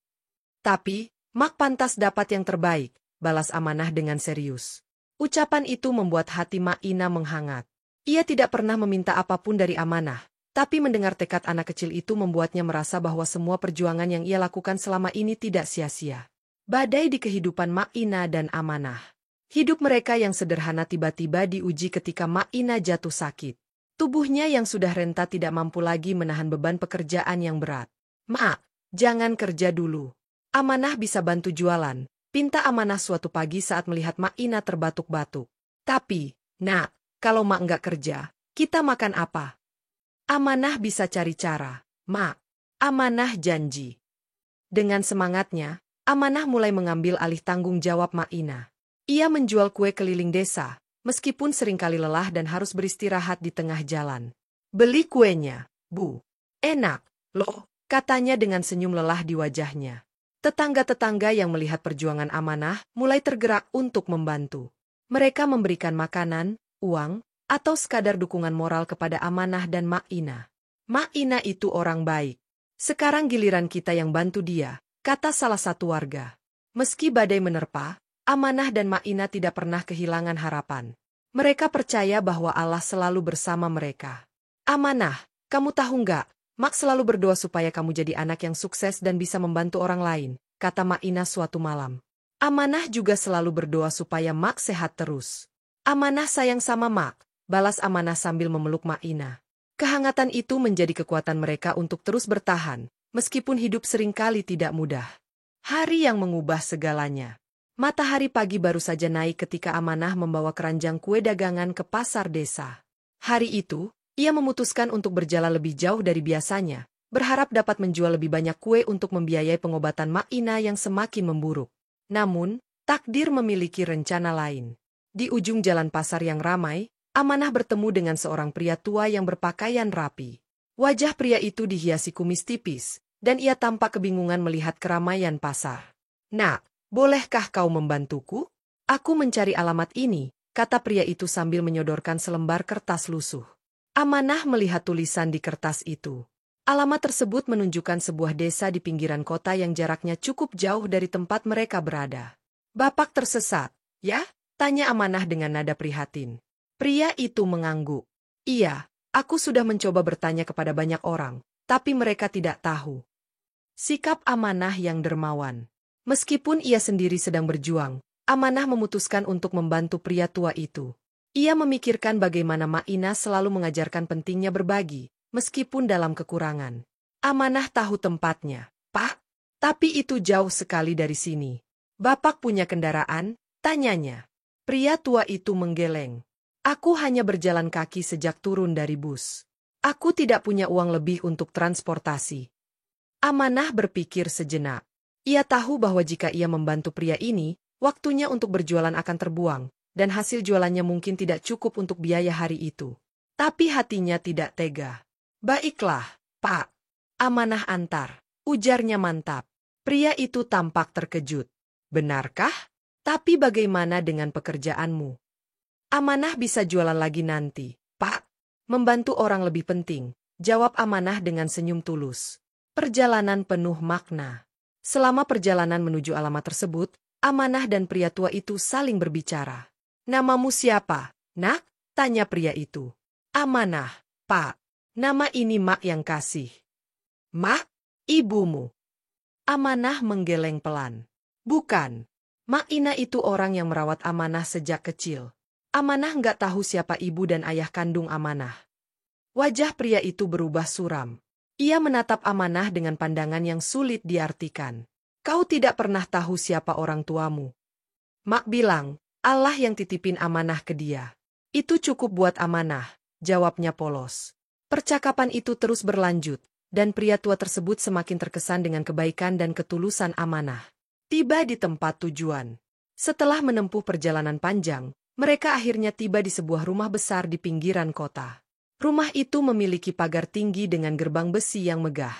"Tapi, Mak pantas dapat yang terbaik," balas Amanah dengan serius. Ucapan itu membuat hati Mak Ina menghangat. Ia tidak pernah meminta apapun dari Amanah, Tapi mendengar tekad anak kecil itu membuatnya merasa bahwa semua perjuangan yang ia lakukan selama ini tidak sia-sia. Badai di kehidupan Mak Ina dan Amanah. Hidup mereka yang sederhana tiba-tiba diuji ketika Mak Ina jatuh sakit. Tubuhnya yang sudah renta tidak mampu lagi menahan beban pekerjaan yang berat. "Mak, jangan kerja dulu. Amanah bisa bantu jualan," pinta Amanah suatu pagi saat melihat Mak Ina terbatuk-batuk. "Tapi, Nak, kalau Mak nggak kerja, kita makan apa?" "Amanah bisa cari cara, Mak. Amanah janji." Dengan semangatnya, Amanah mulai mengambil alih tanggung jawab Mak Ina. Ia menjual kue keliling desa, meskipun seringkali lelah dan harus beristirahat di tengah jalan. "Beli kuenya, Bu. Enak, loh," katanya dengan senyum lelah di wajahnya. Tetangga-tetangga yang melihat perjuangan Amanah mulai tergerak untuk membantu. Mereka memberikan makanan, uang, atau sekadar dukungan moral kepada Amanah dan Mak Ina. "Mak Ina itu orang baik. Sekarang giliran kita yang bantu dia," kata salah satu warga. Meski badai menerpa, Amanah dan Mak Ina tidak pernah kehilangan harapan. Mereka percaya bahwa Allah selalu bersama mereka. "Amanah, kamu tahu nggak, Mak selalu berdoa supaya kamu jadi anak yang sukses dan bisa membantu orang lain," kata Mak Ina suatu malam. Amanah juga selalu berdoa supaya Mak sehat terus. "Amanah sayang sama Mak," balas Amanah sambil memeluk Mak Ina. Kehangatan itu menjadi kekuatan mereka untuk terus bertahan, meskipun hidup seringkali tidak mudah. Hari yang mengubah segalanya. Matahari pagi baru saja naik ketika Amanah membawa keranjang kue dagangan ke pasar desa. Hari itu, ia memutuskan untuk berjalan lebih jauh dari biasanya, berharap dapat menjual lebih banyak kue untuk membiayai pengobatan Mak Ina yang semakin memburuk. Namun, takdir memiliki rencana lain. Di ujung jalan pasar yang ramai, Amanah bertemu dengan seorang pria tua yang berpakaian rapi. Wajah pria itu dihiasi kumis tipis, dan ia tampak kebingungan melihat keramaian pasar. "Nak, bolehkah kau membantuku? Aku mencari alamat ini," kata pria itu sambil menyodorkan selembar kertas lusuh. Amanah melihat tulisan di kertas itu. Alamat tersebut menunjukkan sebuah desa di pinggiran kota yang jaraknya cukup jauh dari tempat mereka berada. "Bapak tersesat, ya?" tanya Amanah dengan nada prihatin. Pria itu mengangguk. "Iya, aku sudah mencoba bertanya kepada banyak orang, tapi mereka tidak tahu." Sikap Amanah yang dermawan. Meskipun ia sendiri sedang berjuang, Amanah memutuskan untuk membantu pria tua itu. Ia memikirkan bagaimana Mak Ina selalu mengajarkan pentingnya berbagi, meskipun dalam kekurangan. Amanah tahu tempatnya. "Pak, tapi itu jauh sekali dari sini. Bapak punya kendaraan?" tanyanya. Pria tua itu menggeleng. "Aku hanya berjalan kaki sejak turun dari bus. Aku tidak punya uang lebih untuk transportasi." Amanah berpikir sejenak. Ia tahu bahwa jika ia membantu pria ini, waktunya untuk berjualan akan terbuang, dan hasil jualannya mungkin tidak cukup untuk biaya hari itu. Tapi hatinya tidak tega. "Baiklah, Pak. Amanah antar," ujarnya mantap. Pria itu tampak terkejut. "Benarkah? Tapi bagaimana dengan pekerjaanmu?" "Amanah bisa jualan lagi nanti, Pak. Membantu orang lebih penting," jawab Amanah dengan senyum tulus. Perjalanan penuh makna. Selama perjalanan menuju alamat tersebut, Amanah dan pria tua itu saling berbicara. "Namamu siapa, Nak?" tanya pria itu. "Amanah, Pak. Nama ini Mak yang kasih." "Mak? Ibumu?" Amanah menggeleng pelan. "Bukan. Mak Ina itu orang yang merawat Amanah sejak kecil." Amanah nggak tahu siapa ibu dan ayah kandung Amanah. Wajah pria itu berubah suram. Ia menatap Amanah dengan pandangan yang sulit diartikan. "Kau tidak pernah tahu siapa orang tuamu?" "Mak bilang, Allah yang titipin Amanah ke dia." "Itu cukup buat Amanah," jawabnya polos. Percakapan itu terus berlanjut, dan pria tua tersebut semakin terkesan dengan kebaikan dan ketulusan Amanah. Tiba di tempat tujuan. Setelah menempuh perjalanan panjang, mereka akhirnya tiba di sebuah rumah besar di pinggiran kota. Rumah itu memiliki pagar tinggi dengan gerbang besi yang megah.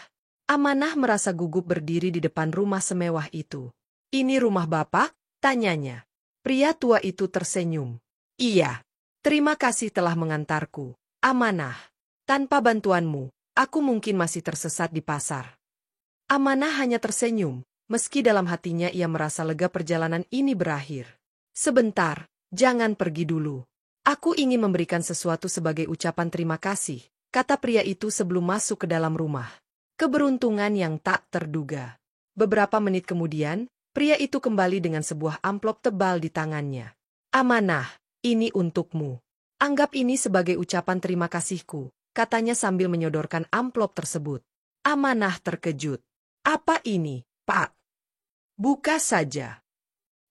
Amanah merasa gugup berdiri di depan rumah semewah itu. "Ini rumah Bapak?" tanyanya. Pria tua itu tersenyum. "Iya. Terima kasih telah mengantarku, Amanah. Tanpa bantuanmu, aku mungkin masih tersesat di pasar." Amanah hanya tersenyum, meski dalam hatinya ia merasa lega perjalanan ini berakhir. "Sebentar, jangan pergi dulu. Aku ingin memberikan sesuatu sebagai ucapan terima kasih," kata pria itu sebelum masuk ke dalam rumah. Keberuntungan yang tak terduga. Beberapa menit kemudian, pria itu kembali dengan sebuah amplop tebal di tangannya. Amanah, ini untukmu. Anggap ini sebagai ucapan terima kasihku, katanya sambil menyodorkan amplop tersebut. Amanah terkejut. Apa ini, Pak? Buka saja.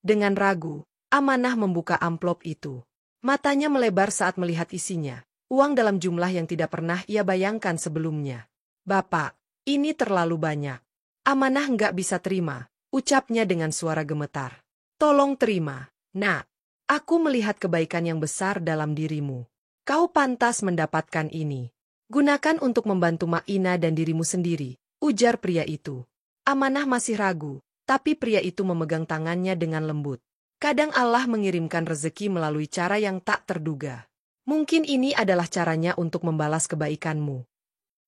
Dengan ragu, Amanah membuka amplop itu. Matanya melebar saat melihat isinya. Uang dalam jumlah yang tidak pernah ia bayangkan sebelumnya. Bapak, ini terlalu banyak. Amanah nggak bisa terima, ucapnya dengan suara gemetar. Tolong terima, nak. Aku melihat kebaikan yang besar dalam dirimu. Kau pantas mendapatkan ini. Gunakan untuk membantu Mak Ina dan dirimu sendiri, ujar pria itu. Amanah masih ragu, tapi pria itu memegang tangannya dengan lembut. Kadang Allah mengirimkan rezeki melalui cara yang tak terduga. Mungkin ini adalah caranya untuk membalas kebaikanmu.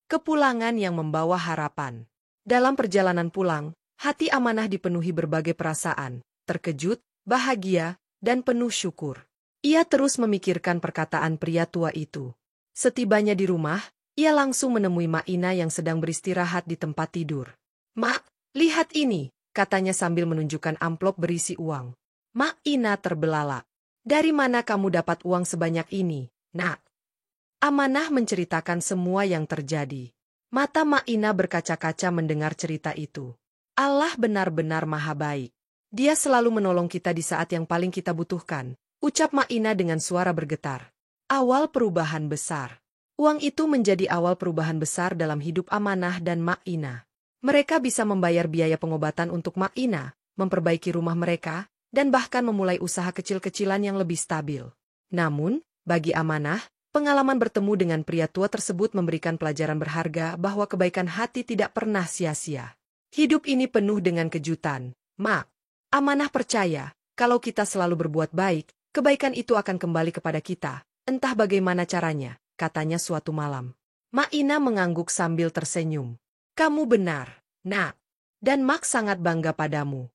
Kepulangan yang membawa harapan. Dalam perjalanan pulang, hati Amanah dipenuhi berbagai perasaan, terkejut, bahagia, dan penuh syukur. Ia terus memikirkan perkataan pria tua itu. Setibanya di rumah, ia langsung menemui Mak Ina yang sedang beristirahat di tempat tidur. Mak, lihat ini, katanya sambil menunjukkan amplop berisi uang. Mak Ina terbelalak. Dari mana kamu dapat uang sebanyak ini, nak? Amanah menceritakan semua yang terjadi. Mata Mak Ina berkaca-kaca mendengar cerita itu. Allah benar-benar maha baik. Dia selalu menolong kita di saat yang paling kita butuhkan, ucap Mak Ina dengan suara bergetar. Awal perubahan besar. Uang itu menjadi awal perubahan besar dalam hidup Amanah dan Mak Ina. Mereka bisa membayar biaya pengobatan untuk Mak Ina, memperbaiki rumah mereka, dan bahkan memulai usaha kecil-kecilan yang lebih stabil. Namun, bagi Amanah, pengalaman bertemu dengan pria tua tersebut memberikan pelajaran berharga bahwa kebaikan hati tidak pernah sia-sia. Hidup ini penuh dengan kejutan, Mak. Amanah percaya, kalau kita selalu berbuat baik, kebaikan itu akan kembali kepada kita, entah bagaimana caranya, katanya suatu malam. Mak Ina mengangguk sambil tersenyum. Kamu benar, nak. Dan Mak sangat bangga padamu.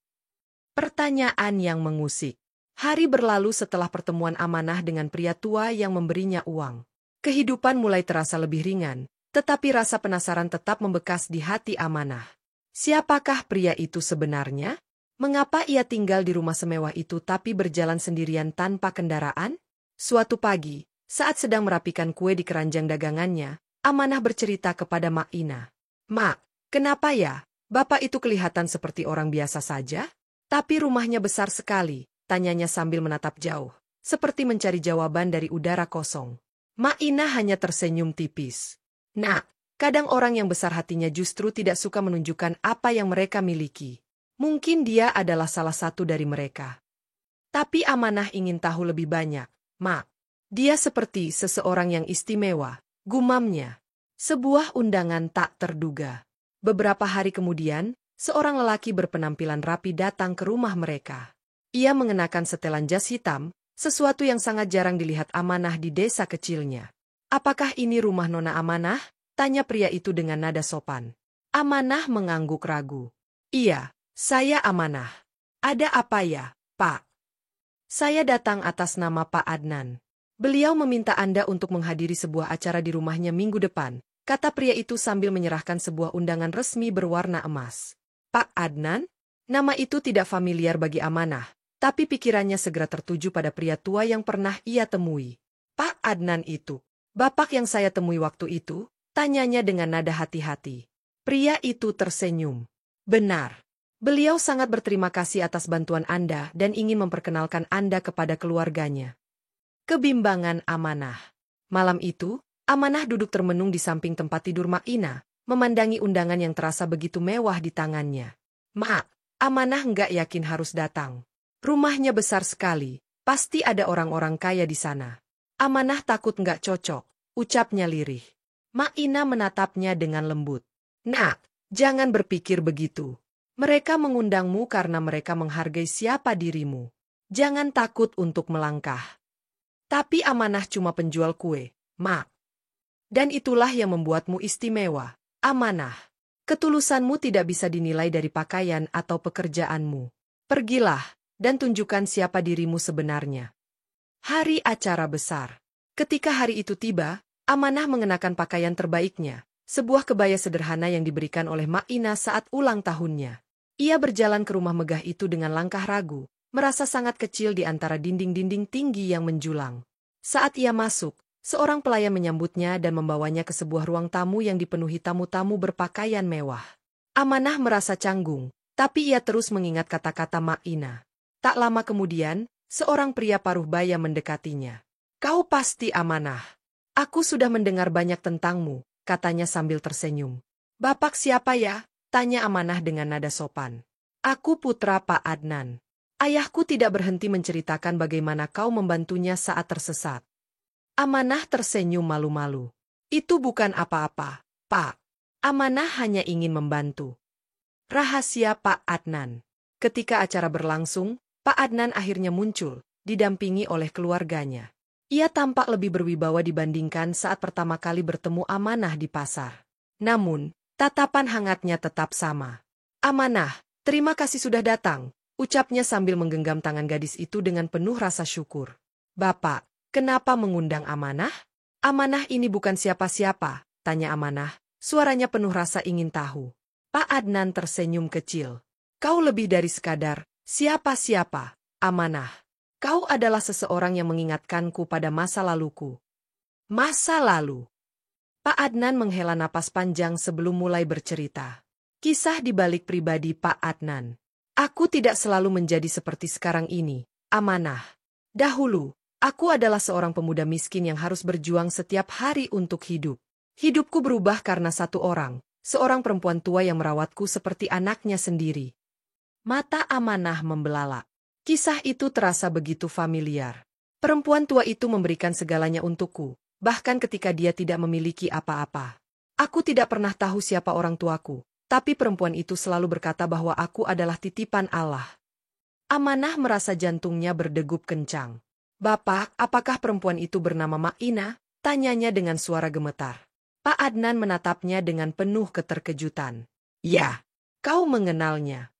Pertanyaan yang mengusik. Hari berlalu setelah pertemuan Amanah dengan pria tua yang memberinya uang. Kehidupan mulai terasa lebih ringan, tetapi rasa penasaran tetap membekas di hati Amanah. Siapakah pria itu sebenarnya? Mengapa ia tinggal di rumah semewah itu tapi berjalan sendirian tanpa kendaraan? Suatu pagi, saat sedang merapikan kue di keranjang dagangannya, Amanah bercerita kepada Mak Ina. Mak, kenapa ya? Bapak itu kelihatan seperti orang biasa saja? Tapi rumahnya besar sekali, tanyanya sambil menatap jauh, seperti mencari jawaban dari udara kosong. Mak Ina hanya tersenyum tipis. Nak, kadang orang yang besar hatinya justru tidak suka menunjukkan apa yang mereka miliki. Mungkin dia adalah salah satu dari mereka. Tapi Amanah ingin tahu lebih banyak. Mak, dia seperti seseorang yang istimewa, gumamnya. Sebuah undangan tak terduga. Beberapa hari kemudian, seorang lelaki berpenampilan rapi datang ke rumah mereka. Ia mengenakan setelan jas hitam, sesuatu yang sangat jarang dilihat Amanah di desa kecilnya. Apakah ini rumah Nona Amanah? Tanya pria itu dengan nada sopan. Amanah mengangguk ragu. Iya, saya Amanah. Ada apa ya, Pak? Saya datang atas nama Pak Adnan. Beliau meminta Anda untuk menghadiri sebuah acara di rumahnya minggu depan, kata pria itu sambil menyerahkan sebuah undangan resmi berwarna emas. Pak Adnan? Nama itu tidak familiar bagi Amanah, tapi pikirannya segera tertuju pada pria tua yang pernah ia temui. Pak Adnan itu, bapak yang saya temui waktu itu? Tanyanya dengan nada hati-hati. Pria itu tersenyum. Benar. Beliau sangat berterima kasih atas bantuan Anda dan ingin memperkenalkan Anda kepada keluarganya. Kebimbangan Amanah. Malam itu, Amanah duduk termenung di samping tempat tidur Mak Ina, memandangi undangan yang terasa begitu mewah di tangannya. Mak, Amanah nggak yakin harus datang. Rumahnya besar sekali, pasti ada orang-orang kaya di sana. Amanah takut nggak cocok, ucapnya lirih. Mak Ina menatapnya dengan lembut. Nak, jangan berpikir begitu. Mereka mengundangmu karena mereka menghargai siapa dirimu. Jangan takut untuk melangkah. Tapi Amanah cuma penjual kue, Mak. Dan itulah yang membuatmu istimewa, Amanah. Ketulusanmu tidak bisa dinilai dari pakaian atau pekerjaanmu. Pergilah, dan tunjukkan siapa dirimu sebenarnya. Hari acara besar. Ketika hari itu tiba, Amanah mengenakan pakaian terbaiknya, sebuah kebaya sederhana yang diberikan oleh Mak Ina saat ulang tahunnya. Ia berjalan ke rumah megah itu dengan langkah ragu, merasa sangat kecil di antara dinding-dinding tinggi yang menjulang. Saat ia masuk, seorang pelayan menyambutnya dan membawanya ke sebuah ruang tamu yang dipenuhi tamu-tamu berpakaian mewah. Amanah merasa canggung, tapi ia terus mengingat kata-kata Mak Ina. Tak lama kemudian, seorang pria paruh baya mendekatinya. "Kau pasti Amanah. Aku sudah mendengar banyak tentangmu," katanya sambil tersenyum. "Bapak siapa ya?" tanya Amanah dengan nada sopan. "Aku putra Pak Adnan. Ayahku tidak berhenti menceritakan bagaimana kau membantunya saat tersesat." Amanah tersenyum malu-malu. "Itu bukan apa-apa, Pak. Amanah hanya ingin membantu." Rahasia Pak Adnan. Ketika acara berlangsung, Pak Adnan akhirnya muncul, didampingi oleh keluarganya. Ia tampak lebih berwibawa dibandingkan saat pertama kali bertemu Amanah di pasar. Namun, tatapan hangatnya tetap sama. "Amanah, terima kasih sudah datang," ucapnya sambil menggenggam tangan gadis itu dengan penuh rasa syukur. "Bapak, kenapa mengundang Amanah?" "Amanah ini bukan siapa-siapa," tanya Amanah, suaranya penuh rasa ingin tahu. Pak Adnan tersenyum kecil. "Kau lebih dari sekadar siapa-siapa, Amanah. Kau adalah seseorang yang mengingatkanku pada masa laluku." "Masa lalu?" Pak Adnan menghela napas panjang sebelum mulai bercerita. Kisah di balik pribadi Pak Adnan. "Aku tidak selalu menjadi seperti sekarang ini, Amanah. Dahulu, aku adalah seorang pemuda miskin yang harus berjuang setiap hari untuk hidup. Hidupku berubah karena satu orang, seorang perempuan tua yang merawatku seperti anaknya sendiri." Mata Amanah membelalak. Kisah itu terasa begitu familiar. Perempuan tua itu memberikan segalanya untukku, bahkan ketika dia tidak memiliki apa-apa. Aku tidak pernah tahu siapa orang tuaku, tapi perempuan itu selalu berkata bahwa aku adalah titipan Allah. Amanah merasa jantungnya berdegup kencang. "Bapak, apakah perempuan itu bernama Mak Ina?" tanyanya dengan suara gemetar. Pak Adnan menatapnya dengan penuh keterkejutan. "Ya, kau mengenalnya."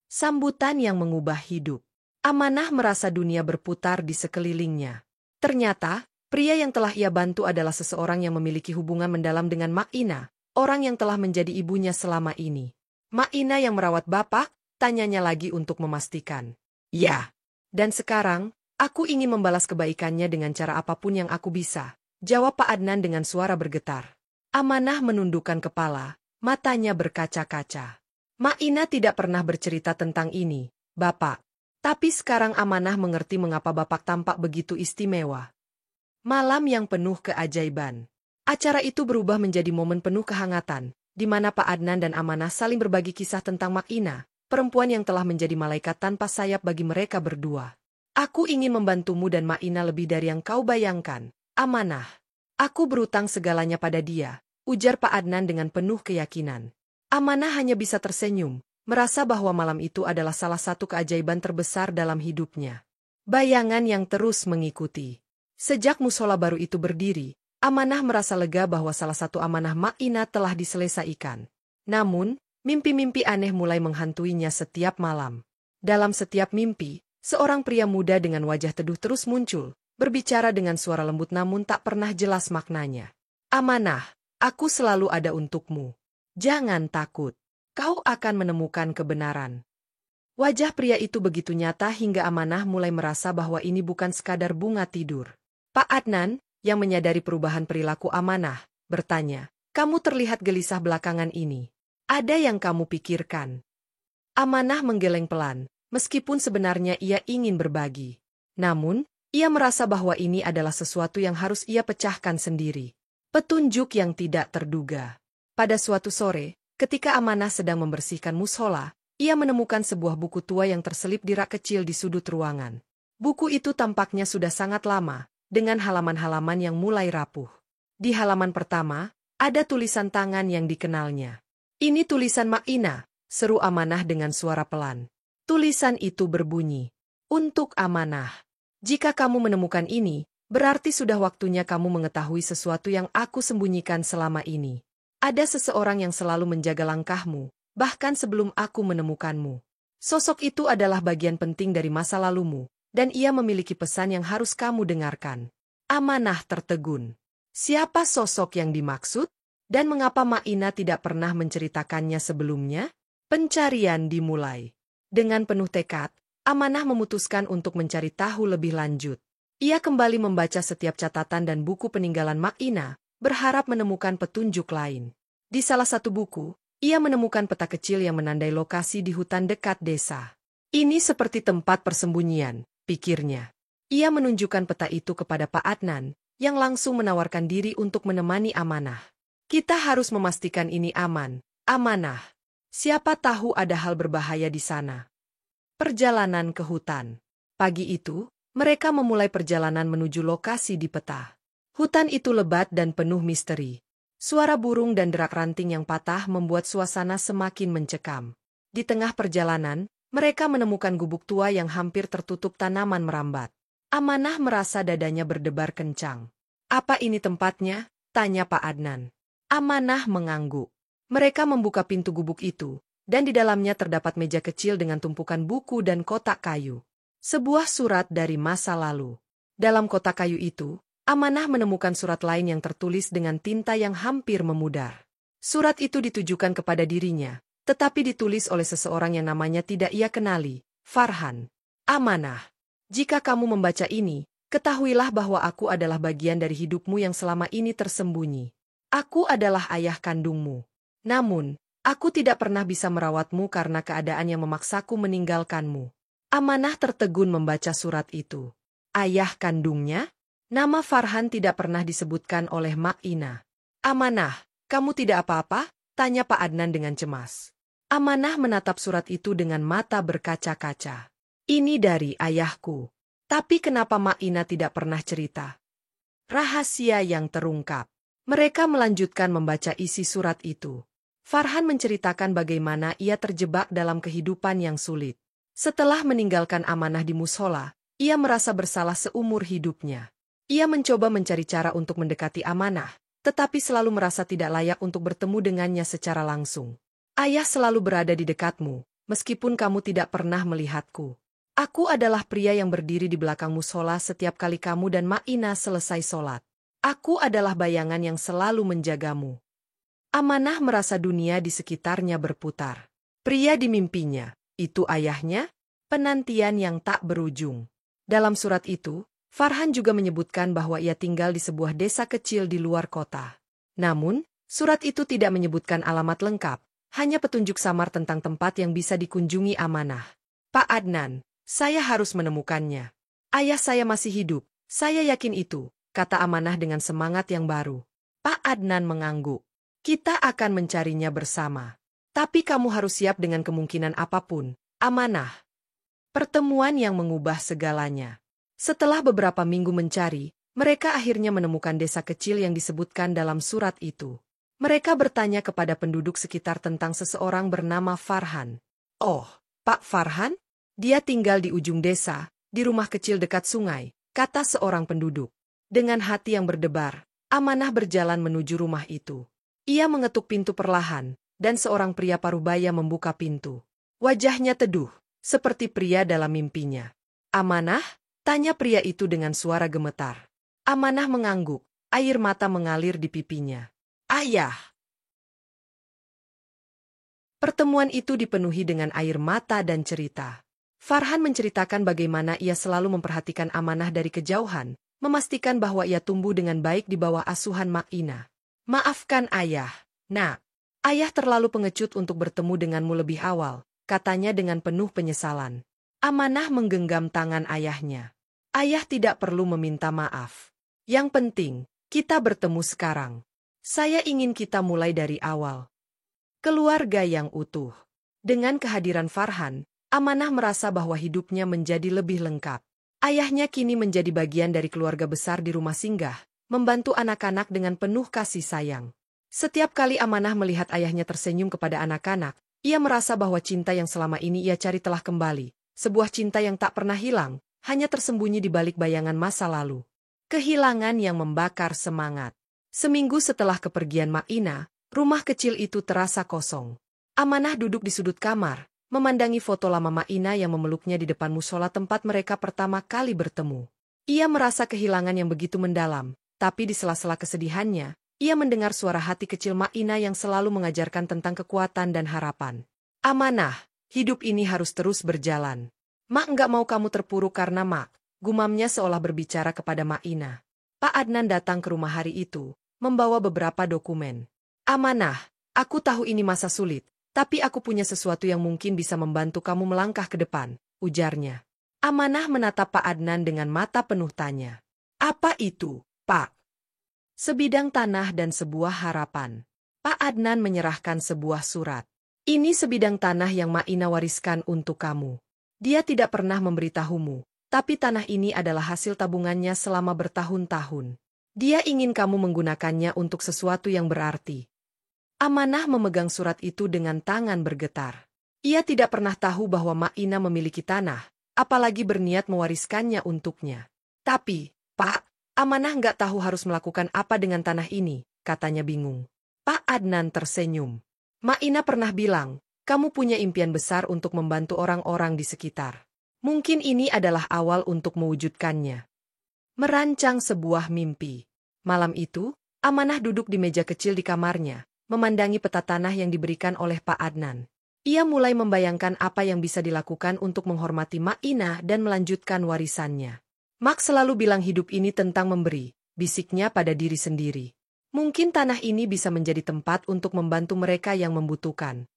Sambutan yang mengubah hidup. Amanah merasa dunia berputar di sekelilingnya. Ternyata, pria yang telah ia bantu adalah seseorang yang memiliki hubungan mendalam dengan Mak Ina, orang yang telah menjadi ibunya selama ini. "Mak Ina yang merawat bapak?" tanyanya lagi untuk memastikan. "Ya. Dan sekarang, aku ingin membalas kebaikannya dengan cara apapun yang aku bisa," jawab Pak Adnan dengan suara bergetar. Amanah menundukkan kepala, matanya berkaca-kaca. "Mak Ina tidak pernah bercerita tentang ini, Bapak. Tapi sekarang Amanah mengerti mengapa Bapak tampak begitu istimewa." Malam yang penuh keajaiban. Acara itu berubah menjadi momen penuh kehangatan, di mana Pak Adnan dan Amanah saling berbagi kisah tentang Mak Ina, perempuan yang telah menjadi malaikat tanpa sayap bagi mereka berdua. "Aku ingin membantumu dan Mak Ina lebih dari yang kau bayangkan, Amanah. Aku berutang segalanya pada dia," ujar Pak Adnan dengan penuh keyakinan. Amanah hanya bisa tersenyum, merasa bahwa malam itu adalah salah satu keajaiban terbesar dalam hidupnya. Bayangan yang terus mengikuti. Sejak musola baru itu berdiri, Amanah merasa lega bahwa salah satu amanah Mak Ina telah diselesaikan. Namun, mimpi-mimpi aneh mulai menghantuinya setiap malam. Dalam setiap mimpi, seorang pria muda dengan wajah teduh terus muncul, berbicara dengan suara lembut namun tak pernah jelas maknanya. "Amanah, aku selalu ada untukmu. Jangan takut. Kau akan menemukan kebenaran." Wajah pria itu begitu nyata hingga Amanah mulai merasa bahwa ini bukan sekadar bunga tidur. Pak Adnan, yang menyadari perubahan perilaku Amanah, bertanya, "Kamu terlihat gelisah belakangan ini. Ada yang kamu pikirkan?" Amanah menggeleng pelan, meskipun sebenarnya ia ingin berbagi. Namun, ia merasa bahwa ini adalah sesuatu yang harus ia pecahkan sendiri. Petunjuk yang tidak terduga. Pada suatu sore, ketika Amanah sedang membersihkan musola, ia menemukan sebuah buku tua yang terselip di rak kecil di sudut ruangan. Buku itu tampaknya sudah sangat lama, dengan halaman-halaman yang mulai rapuh. Di halaman pertama, ada tulisan tangan yang dikenalnya. "Ini tulisan Mak Ina," seru Amanah dengan suara pelan. Tulisan itu berbunyi, "Untuk Amanah. Jika kamu menemukan ini, berarti sudah waktunya kamu mengetahui sesuatu yang aku sembunyikan selama ini. Ada seseorang yang selalu menjaga langkahmu, bahkan sebelum aku menemukanmu. Sosok itu adalah bagian penting dari masa lalumu, dan ia memiliki pesan yang harus kamu dengarkan." Amanah tertegun. Siapa sosok yang dimaksud? Dan mengapa Ma'ina tidak pernah menceritakannya sebelumnya? Pencarian dimulai. Dengan penuh tekad, Amanah memutuskan untuk mencari tahu lebih lanjut. Ia kembali membaca setiap catatan dan buku peninggalan Ma'ina, berharap menemukan petunjuk lain. Di salah satu buku, ia menemukan peta kecil yang menandai lokasi di hutan dekat desa. Ini seperti tempat persembunyian, pikirnya. Ia menunjukkan peta itu kepada Pak Adnan, yang langsung menawarkan diri untuk menemani Amanah. Kita harus memastikan ini aman, Amanah. Siapa tahu ada hal berbahaya di sana. Perjalanan ke hutan. Pagi itu, mereka memulai perjalanan menuju lokasi di peta. Hutan itu lebat dan penuh misteri. Suara burung dan derak ranting yang patah membuat suasana semakin mencekam. Di tengah perjalanan, mereka menemukan gubuk tua yang hampir tertutup tanaman merambat. Amanah merasa dadanya berdebar kencang. Apa ini tempatnya? Tanya Pak Adnan. Amanah mengangguk. Mereka membuka pintu gubuk itu, dan di dalamnya terdapat meja kecil dengan tumpukan buku dan kotak kayu. Sebuah surat dari masa lalu. Dalam kotak kayu itu, Amanah menemukan surat lain yang tertulis dengan tinta yang hampir memudar. Surat itu ditujukan kepada dirinya, tetapi ditulis oleh seseorang yang namanya tidak ia kenali, Farhan. Amanah. Jika kamu membaca ini, ketahuilah bahwa aku adalah bagian dari hidupmu yang selama ini tersembunyi. Aku adalah ayah kandungmu. Namun, aku tidak pernah bisa merawatmu karena keadaan yang memaksaku meninggalkanmu. Amanah tertegun membaca surat itu. Ayah kandungnya? Nama Farhan tidak pernah disebutkan oleh Ma'ina. Amanah, kamu tidak apa-apa? Tanya Pak Adnan dengan cemas. Amanah menatap surat itu dengan mata berkaca-kaca. Ini dari ayahku. Tapi kenapa Ma'ina tidak pernah cerita? Rahasia yang terungkap. Mereka melanjutkan membaca isi surat itu. Farhan menceritakan bagaimana ia terjebak dalam kehidupan yang sulit. Setelah meninggalkan Amanah di musola, ia merasa bersalah seumur hidupnya. Ia mencoba mencari cara untuk mendekati Amanah, tetapi selalu merasa tidak layak untuk bertemu dengannya secara langsung. Ayah selalu berada di dekatmu, meskipun kamu tidak pernah melihatku. Aku adalah pria yang berdiri di belakang musola setiap kali kamu dan Ma'ina selesai sholat. Aku adalah bayangan yang selalu menjagamu. Amanah merasa dunia di sekitarnya berputar. Pria di mimpinya, itu ayahnya, penantian yang tak berujung. Dalam surat itu, Farhan juga menyebutkan bahwa ia tinggal di sebuah desa kecil di luar kota. Namun, surat itu tidak menyebutkan alamat lengkap, hanya petunjuk samar tentang tempat yang bisa dikunjungi Amanah. Pak Adnan, saya harus menemukannya. Ayah saya masih hidup, saya yakin itu, kata Amanah dengan semangat yang baru. Pak Adnan mengangguk. Kita akan mencarinya bersama. Tapi kamu harus siap dengan kemungkinan apapun, Amanah. Pertemuan yang mengubah segalanya. Setelah beberapa minggu mencari, mereka akhirnya menemukan desa kecil yang disebutkan dalam surat itu. Mereka bertanya kepada penduduk sekitar tentang seseorang bernama Farhan. Oh, Pak Farhan? Dia tinggal di ujung desa, di rumah kecil dekat sungai, kata seorang penduduk. Dengan hati yang berdebar, Amanah berjalan menuju rumah itu. Ia mengetuk pintu perlahan, dan seorang pria parubaya membuka pintu. Wajahnya teduh, seperti pria dalam mimpinya. Amanah? Tanya pria itu dengan suara gemetar. Amanah mengangguk, air mata mengalir di pipinya. Ayah! Pertemuan itu dipenuhi dengan air mata dan cerita. Farhan menceritakan bagaimana ia selalu memperhatikan Amanah dari kejauhan, memastikan bahwa ia tumbuh dengan baik di bawah asuhan Ma'ina. Maafkan ayah, nak. Ayah terlalu pengecut untuk bertemu denganmu lebih awal, katanya dengan penuh penyesalan. Amanah menggenggam tangan ayahnya. Ayah tidak perlu meminta maaf. Yang penting, kita bertemu sekarang. Saya ingin kita mulai dari awal. Keluarga yang utuh. Dengan kehadiran Farhan, Amanah merasa bahwa hidupnya menjadi lebih lengkap. Ayahnya kini menjadi bagian dari keluarga besar di rumah singgah, membantu anak-anak dengan penuh kasih sayang. Setiap kali Amanah melihat ayahnya tersenyum kepada anak-anak, ia merasa bahwa cinta yang selama ini ia cari telah kembali, sebuah cinta yang tak pernah hilang, hanya tersembunyi di balik bayangan masa lalu. Kehilangan yang membakar semangat. Seminggu setelah kepergian Ma'ina, rumah kecil itu terasa kosong. Amanah duduk di sudut kamar, memandangi foto lama Ma'ina yang memeluknya di depan musola tempat mereka pertama kali bertemu. Ia merasa kehilangan yang begitu mendalam, tapi di sela-sela kesedihannya, ia mendengar suara hati kecil Mak Ina yang selalu mengajarkan tentang kekuatan dan harapan. Amanah, hidup ini harus terus berjalan. Mak nggak mau kamu terpuruk karena Mak, gumamnya seolah berbicara kepada Mak Ina. Pak Adnan datang ke rumah hari itu, membawa beberapa dokumen. Amanah, aku tahu ini masa sulit, tapi aku punya sesuatu yang mungkin bisa membantu kamu melangkah ke depan, ujarnya. Amanah menatap Pak Adnan dengan mata penuh tanya. Apa itu, Pak? Sebidang tanah dan sebuah harapan. Pak Adnan menyerahkan sebuah surat. Ini sebidang tanah yang Mak Ina wariskan untuk kamu. Dia tidak pernah memberitahumu, tapi tanah ini adalah hasil tabungannya selama bertahun-tahun. Dia ingin kamu menggunakannya untuk sesuatu yang berarti. Amanah memegang surat itu dengan tangan bergetar. Ia tidak pernah tahu bahwa Mak Ina memiliki tanah, apalagi berniat mewariskannya untuknya. Tapi, Pak, Amanah nggak tahu harus melakukan apa dengan tanah ini, katanya bingung. Pak Adnan tersenyum. Mak Ina pernah bilang, kamu punya impian besar untuk membantu orang-orang di sekitar. Mungkin ini adalah awal untuk mewujudkannya. Merancang sebuah mimpi. Malam itu, Amanah duduk di meja kecil di kamarnya, memandangi peta tanah yang diberikan oleh Pak Adnan. Ia mulai membayangkan apa yang bisa dilakukan untuk menghormati Mak Ina dan melanjutkan warisannya. Mak selalu bilang hidup ini tentang memberi, bisiknya pada diri sendiri. Mungkin tanah ini bisa menjadi tempat untuk membantu mereka yang membutuhkan.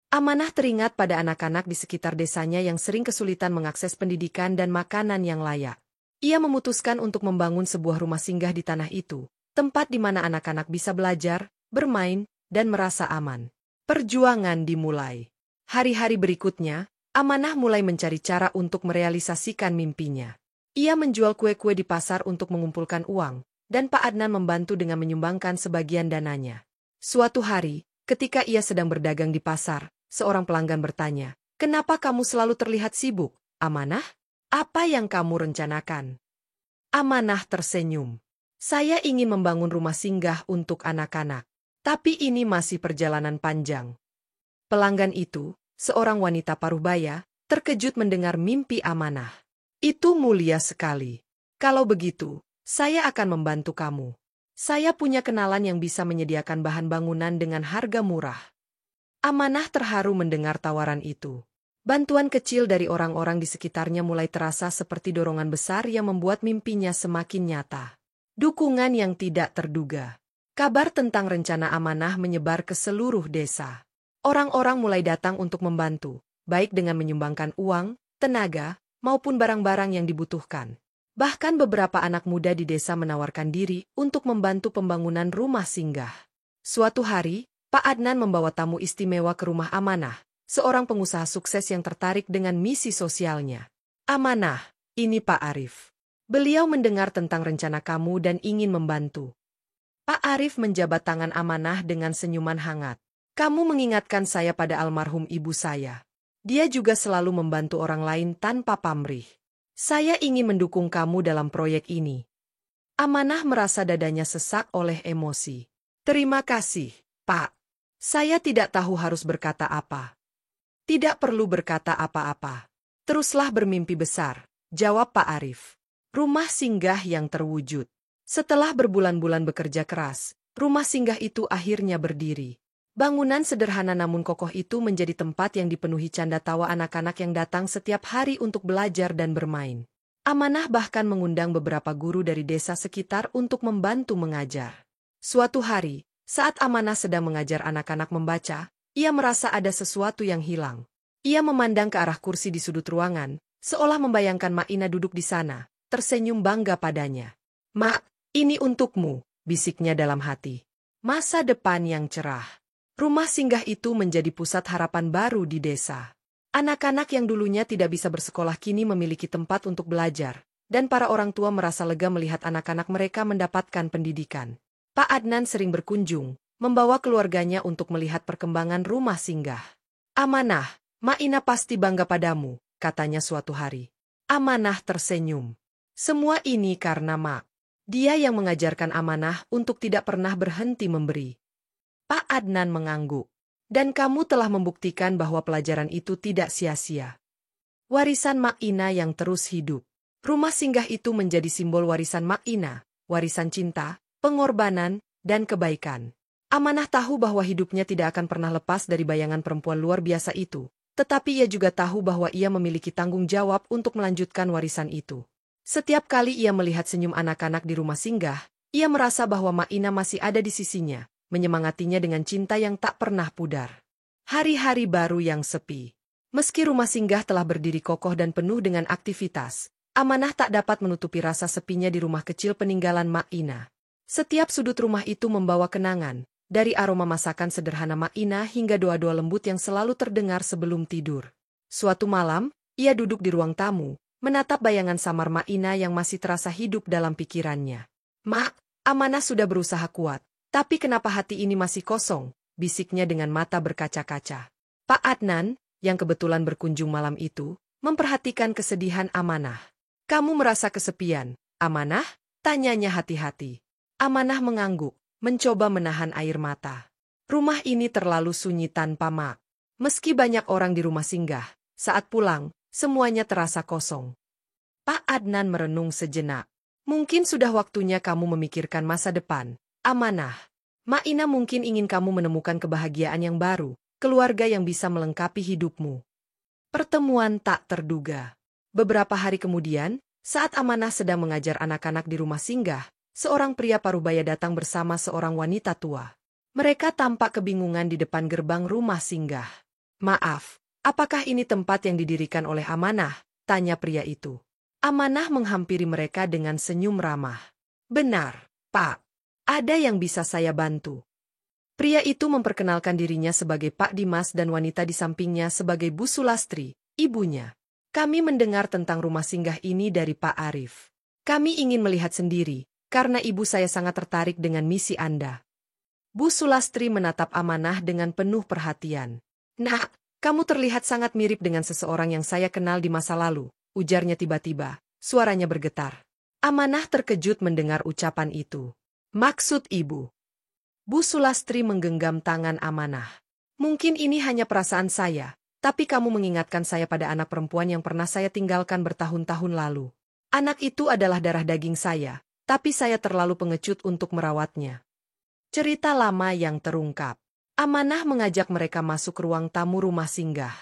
Amanah teringat pada anak-anak di sekitar desanya yang sering kesulitan mengakses pendidikan dan makanan yang layak. Ia memutuskan untuk membangun sebuah rumah singgah di tanah itu, tempat di mana anak-anak bisa belajar, bermain, dan merasa aman. Perjuangan dimulai. Hari-hari berikutnya, Amanah mulai mencari cara untuk merealisasikan mimpinya. Ia menjual kue-kue di pasar untuk mengumpulkan uang, dan Pak Adnan membantu dengan menyumbangkan sebagian dananya. Suatu hari, ketika ia sedang berdagang di pasar, seorang pelanggan bertanya, "Kenapa kamu selalu terlihat sibuk, Amanah? Apa yang kamu rencanakan?" Amanah tersenyum. "Saya ingin membangun rumah singgah untuk anak-anak. Tapi ini masih perjalanan panjang." Pelanggan itu, seorang wanita paruh-baya, terkejut mendengar mimpi Amanah. "Itu mulia sekali. Kalau begitu, saya akan membantu kamu. Saya punya kenalan yang bisa menyediakan bahan bangunan dengan harga murah." Amanah terharu mendengar tawaran itu. Bantuan kecil dari orang-orang di sekitarnya mulai terasa seperti dorongan besar yang membuat mimpinya semakin nyata. Dukungan yang tidak terduga. Kabar tentang rencana Amanah menyebar ke seluruh desa. Orang-orang mulai datang untuk membantu, baik dengan menyumbangkan uang, tenaga, maupun barang-barang yang dibutuhkan. Bahkan beberapa anak muda di desa menawarkan diri untuk membantu pembangunan rumah singgah. Suatu hari, Pak Adnan membawa tamu istimewa ke rumah Amanah, seorang pengusaha sukses yang tertarik dengan misi sosialnya. "Amanah, ini Pak Arif. Beliau mendengar tentang rencana kamu dan ingin membantu." Pak Arif menjabat tangan Amanah dengan senyuman hangat. "Kamu mengingatkan saya pada almarhum ibu saya. Dia juga selalu membantu orang lain tanpa pamrih. Saya ingin mendukung kamu dalam proyek ini." Amanah merasa dadanya sesak oleh emosi. "Terima kasih, Pak. Saya tidak tahu harus berkata apa." "Tidak perlu berkata apa-apa. Teruslah bermimpi besar," jawab Pak Arif. Rumah singgah yang terwujud. Setelah berbulan-bulan bekerja keras, rumah singgah itu akhirnya berdiri. Bangunan sederhana namun kokoh itu menjadi tempat yang dipenuhi canda tawa anak-anak yang datang setiap hari untuk belajar dan bermain. Amanah bahkan mengundang beberapa guru dari desa sekitar untuk membantu mengajar. Suatu hari, saat Amanah sedang mengajar anak-anak membaca, ia merasa ada sesuatu yang hilang. Ia memandang ke arah kursi di sudut ruangan, seolah membayangkan Mak Ina duduk di sana, tersenyum bangga padanya. "Mak, ini untukmu," bisiknya dalam hati. Masa depan yang cerah. Rumah singgah itu menjadi pusat harapan baru di desa. Anak-anak yang dulunya tidak bisa bersekolah kini memiliki tempat untuk belajar, dan para orang tua merasa lega melihat anak-anak mereka mendapatkan pendidikan. Pak Adnan sering berkunjung, membawa keluarganya untuk melihat perkembangan rumah singgah. "Amanah, Mak Ina pasti bangga padamu," katanya suatu hari. Amanah tersenyum. Semua ini karena Mak. Dia yang mengajarkan Amanah untuk tidak pernah berhenti memberi. Pak Adnan mengangguk. "Dan kamu telah membuktikan bahwa pelajaran itu tidak sia-sia." Warisan Mak Ina yang terus hidup. Rumah singgah itu menjadi simbol warisan Mak Ina, warisan cinta, pengorbanan, dan kebaikan. Amanah tahu bahwa hidupnya tidak akan pernah lepas dari bayangan perempuan luar biasa itu, tetapi ia juga tahu bahwa ia memiliki tanggung jawab untuk melanjutkan warisan itu. Setiap kali ia melihat senyum anak-anak di rumah singgah, ia merasa bahwa Mak Ina masih ada di sisinya, menyemangatinya dengan cinta yang tak pernah pudar. Hari-hari baru yang sepi. Meski rumah singgah telah berdiri kokoh dan penuh dengan aktivitas, Amanah tak dapat menutupi rasa sepinya di rumah kecil peninggalan Mak Ina. Setiap sudut rumah itu membawa kenangan, dari aroma masakan sederhana Mak Ina hingga doa-doa lembut yang selalu terdengar sebelum tidur. Suatu malam, ia duduk di ruang tamu, menatap bayangan samar Mak Ina yang masih terasa hidup dalam pikirannya. "Mak, Amanah sudah berusaha kuat, tapi kenapa hati ini masih kosong?" bisiknya dengan mata berkaca-kaca. Pak Adnan, yang kebetulan berkunjung malam itu, memperhatikan kesedihan Amanah. "Kamu merasa kesepian, Amanah?" tanyanya hati-hati. Amanah mengangguk, mencoba menahan air mata. Rumah ini terlalu sunyi tanpa Mak. Meski banyak orang di rumah singgah, saat pulang, semuanya terasa kosong. Pak Adnan merenung sejenak. "Mungkin sudah waktunya kamu memikirkan masa depan, Amanah. Mak Ina mungkin ingin kamu menemukan kebahagiaan yang baru, keluarga yang bisa melengkapi hidupmu." Pertemuan tak terduga. Beberapa hari kemudian, saat Amanah sedang mengajar anak-anak di rumah singgah, seorang pria parubaya datang bersama seorang wanita tua. Mereka tampak kebingungan di depan gerbang rumah singgah. "Maaf, apakah ini tempat yang didirikan oleh Amanah?" tanya pria itu. Amanah menghampiri mereka dengan senyum ramah. "Benar, Pak. Ada yang bisa saya bantu?" Pria itu memperkenalkan dirinya sebagai Pak Dimas dan wanita di sampingnya sebagai Bu Sulastri, ibunya. "Kami mendengar tentang rumah singgah ini dari Pak Arif. Kami ingin melihat sendiri, karena ibu saya sangat tertarik dengan misi Anda." Bu Sulastri menatap Amanah dengan penuh perhatian. "Nak, kamu terlihat sangat mirip dengan seseorang yang saya kenal di masa lalu," ujarnya tiba-tiba, suaranya bergetar. Amanah terkejut mendengar ucapan itu. "Maksud ibu?" Bu Sulastri menggenggam tangan Amanah. "Mungkin ini hanya perasaan saya, tapi kamu mengingatkan saya pada anak perempuan yang pernah saya tinggalkan bertahun-tahun lalu. Anak itu adalah darah daging saya, tapi saya terlalu pengecut untuk merawatnya." Cerita lama yang terungkap. Amanah mengajak mereka masuk ruang tamu rumah singgah.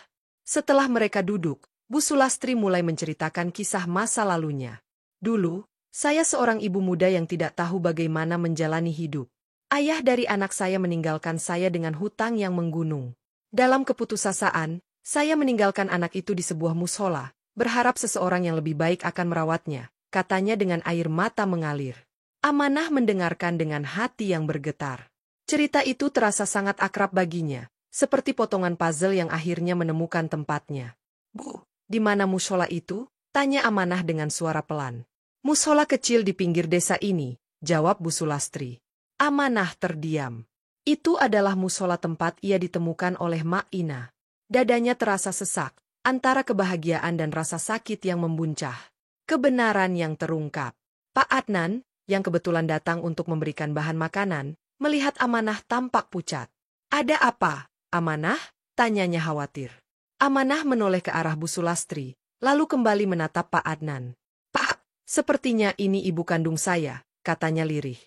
Setelah mereka duduk, Bu Sulastri mulai menceritakan kisah masa lalunya. "Dulu, saya seorang ibu muda yang tidak tahu bagaimana menjalani hidup. Ayah dari anak saya meninggalkan saya dengan hutang yang menggunung. Dalam keputusasaan, saya meninggalkan anak itu di sebuah mushola, berharap seseorang yang lebih baik akan merawatnya," katanya dengan air mata mengalir. Amanah mendengarkan dengan hati yang bergetar. Cerita itu terasa sangat akrab baginya, seperti potongan puzzle yang akhirnya menemukan tempatnya. "Bu, di mana mushola itu?" tanya Amanah dengan suara pelan. "Mushola kecil di pinggir desa ini," jawab Bu Sulastri. Amanah terdiam. Itu adalah mushola tempat ia ditemukan oleh Mak Ina. Dadanya terasa sesak, antara kebahagiaan dan rasa sakit yang membuncah. Kebenaran yang terungkap. Pak Adnan, yang kebetulan datang untuk memberikan bahan makanan, melihat Amanah tampak pucat. "Ada apa, Amanah?" tanyanya khawatir. Amanah menoleh ke arah Bu Sulastri, lalu kembali menatap Pak Adnan. "Pak, sepertinya ini ibu kandung saya," katanya lirih.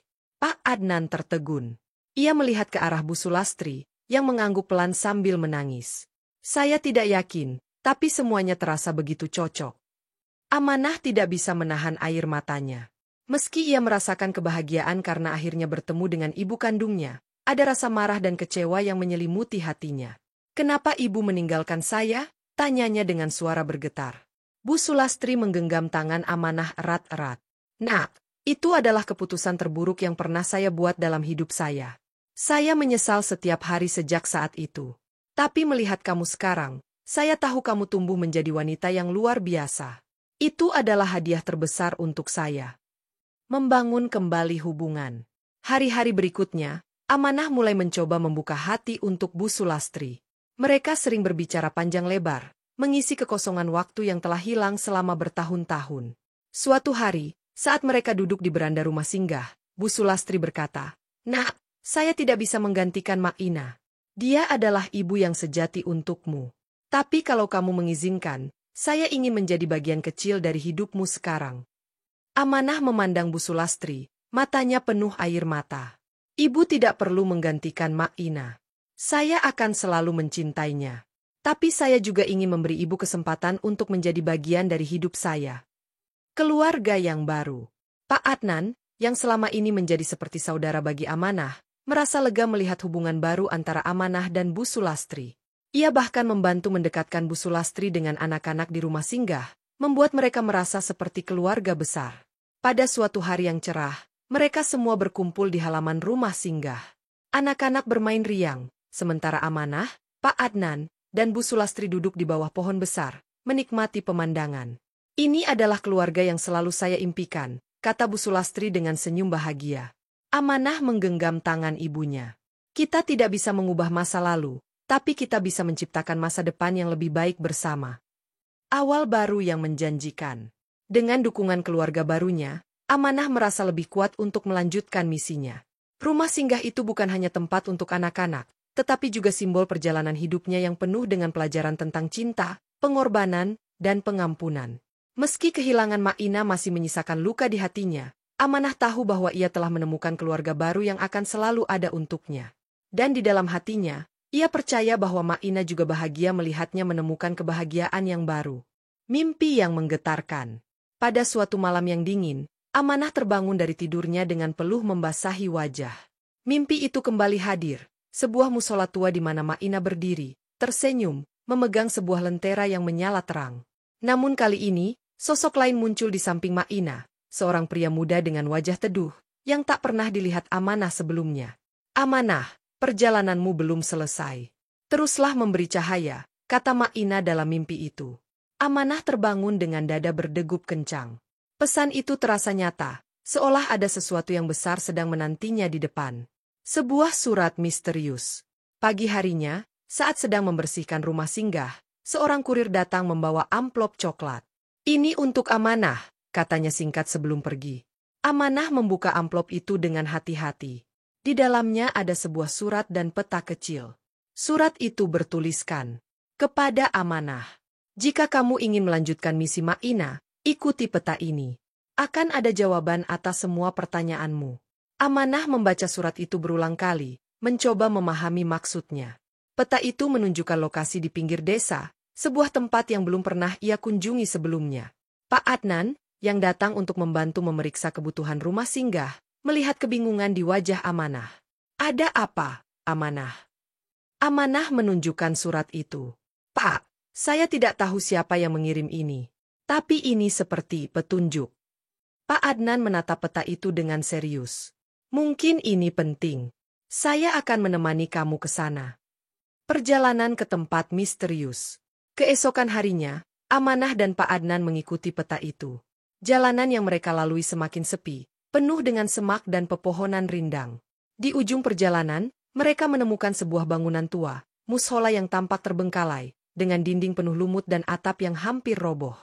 Pak Adnan tertegun. Ia melihat ke arah Bu Sulastri, yang mengangguk pelan sambil menangis. "Saya tidak yakin, tapi semuanya terasa begitu cocok." Amanah tidak bisa menahan air matanya. Meski ia merasakan kebahagiaan karena akhirnya bertemu dengan ibu kandungnya, ada rasa marah dan kecewa yang menyelimuti hatinya. "Kenapa ibu meninggalkan saya?" tanyanya dengan suara bergetar. Bu Sulastri menggenggam tangan Amanah erat-erat. "Nak, itu adalah keputusan terburuk yang pernah saya buat dalam hidup saya. Saya menyesal setiap hari sejak saat itu. Tapi melihat kamu sekarang, saya tahu kamu tumbuh menjadi wanita yang luar biasa. Itu adalah hadiah terbesar untuk saya." Membangun kembali hubungan. Hari-hari berikutnya, Amanah mulai mencoba membuka hati untuk Bu Sulastri. Mereka sering berbicara panjang lebar, mengisi kekosongan waktu yang telah hilang selama bertahun-tahun. Suatu hari, saat mereka duduk di beranda rumah singgah, Bu Sulastri berkata, "Nak, saya tidak bisa menggantikan Mak Ina. Dia adalah ibu yang sejati untukmu. Tapi kalau kamu mengizinkan, saya ingin menjadi bagian kecil dari hidupmu sekarang." Amanah memandang Bu Sulastri, Matanya penuh air mata. Ibu tidak perlu menggantikan Mak Ina. Saya akan selalu mencintainya. Tapi saya juga ingin memberi ibu kesempatan untuk menjadi bagian dari hidup saya. Keluarga yang baru. Pak Adnan, yang selama ini menjadi seperti saudara bagi Amanah, merasa lega melihat hubungan baru antara Amanah dan Bu Sulastri. Ia bahkan membantu mendekatkan Bu Sulastri dengan anak-anak di rumah singgah, membuat mereka merasa seperti keluarga besar. Pada suatu hari yang cerah, mereka semua berkumpul di halaman rumah singgah. Anak-anak bermain riang, sementara Amanah, Pak Adnan, dan Bu Sulastri duduk di bawah pohon besar, menikmati pemandangan. Ini adalah keluarga yang selalu saya impikan, kata Bu Sulastri dengan senyum bahagia. Amanah menggenggam tangan ibunya. Kita tidak bisa mengubah masa lalu, tapi kita bisa menciptakan masa depan yang lebih baik bersama. Awal baru yang menjanjikan. Dengan dukungan keluarga barunya, Amanah merasa lebih kuat untuk melanjutkan misinya. Rumah singgah itu bukan hanya tempat untuk anak-anak, tetapi juga simbol perjalanan hidupnya yang penuh dengan pelajaran tentang cinta, pengorbanan, dan pengampunan. Meski kehilangan Mak Ina masih menyisakan luka di hatinya, Amanah tahu bahwa ia telah menemukan keluarga baru yang akan selalu ada untuknya. Dan di dalam hatinya, ia percaya bahwa Mak Ina juga bahagia melihatnya menemukan kebahagiaan yang baru. Mimpi yang menggetarkan. Pada suatu malam yang dingin, Amanah terbangun dari tidurnya dengan peluh membasahi wajah. Mimpi itu kembali hadir, sebuah musola tua di mana Mak Ina berdiri, tersenyum, memegang sebuah lentera yang menyala terang. Namun kali ini, sosok lain muncul di samping Mak Ina, seorang pria muda dengan wajah teduh, yang tak pernah dilihat Amanah sebelumnya. Amanah, perjalananmu belum selesai. Teruslah memberi cahaya, kata Mak Ina dalam mimpi itu. Amanah terbangun dengan dada berdegup kencang. Pesan itu terasa nyata, seolah ada sesuatu yang besar sedang menantinya di depan. Sebuah surat misterius. Pagi harinya, saat sedang membersihkan rumah singgah, seorang kurir datang membawa amplop coklat. Ini untuk Amanah, katanya singkat sebelum pergi. Amanah membuka amplop itu dengan hati-hati. Di dalamnya ada sebuah surat dan peta kecil. Surat itu bertuliskan, kepada Amanah. Jika kamu ingin melanjutkan misi Mak Ina, ikuti peta ini. Akan ada jawaban atas semua pertanyaanmu. Amanah membaca surat itu berulang kali, mencoba memahami maksudnya. Peta itu menunjukkan lokasi di pinggir desa, sebuah tempat yang belum pernah ia kunjungi sebelumnya. Pak Adnan, yang datang untuk membantu memeriksa kebutuhan rumah singgah, melihat kebingungan di wajah Amanah. Ada apa, Amanah? Amanah menunjukkan surat itu. Pak, saya tidak tahu siapa yang mengirim ini. Tapi ini seperti petunjuk. Pak Adnan menatap peta itu dengan serius. Mungkin ini penting. Saya akan menemani kamu ke sana. Perjalanan ke tempat misterius. Keesokan harinya, Amanah dan Pak Adnan mengikuti peta itu. Jalanan yang mereka lalui semakin sepi, penuh dengan semak dan pepohonan rindang. Di ujung perjalanan, mereka menemukan sebuah bangunan tua, mushola yang tampak terbengkalai, dengan dinding penuh lumut dan atap yang hampir roboh.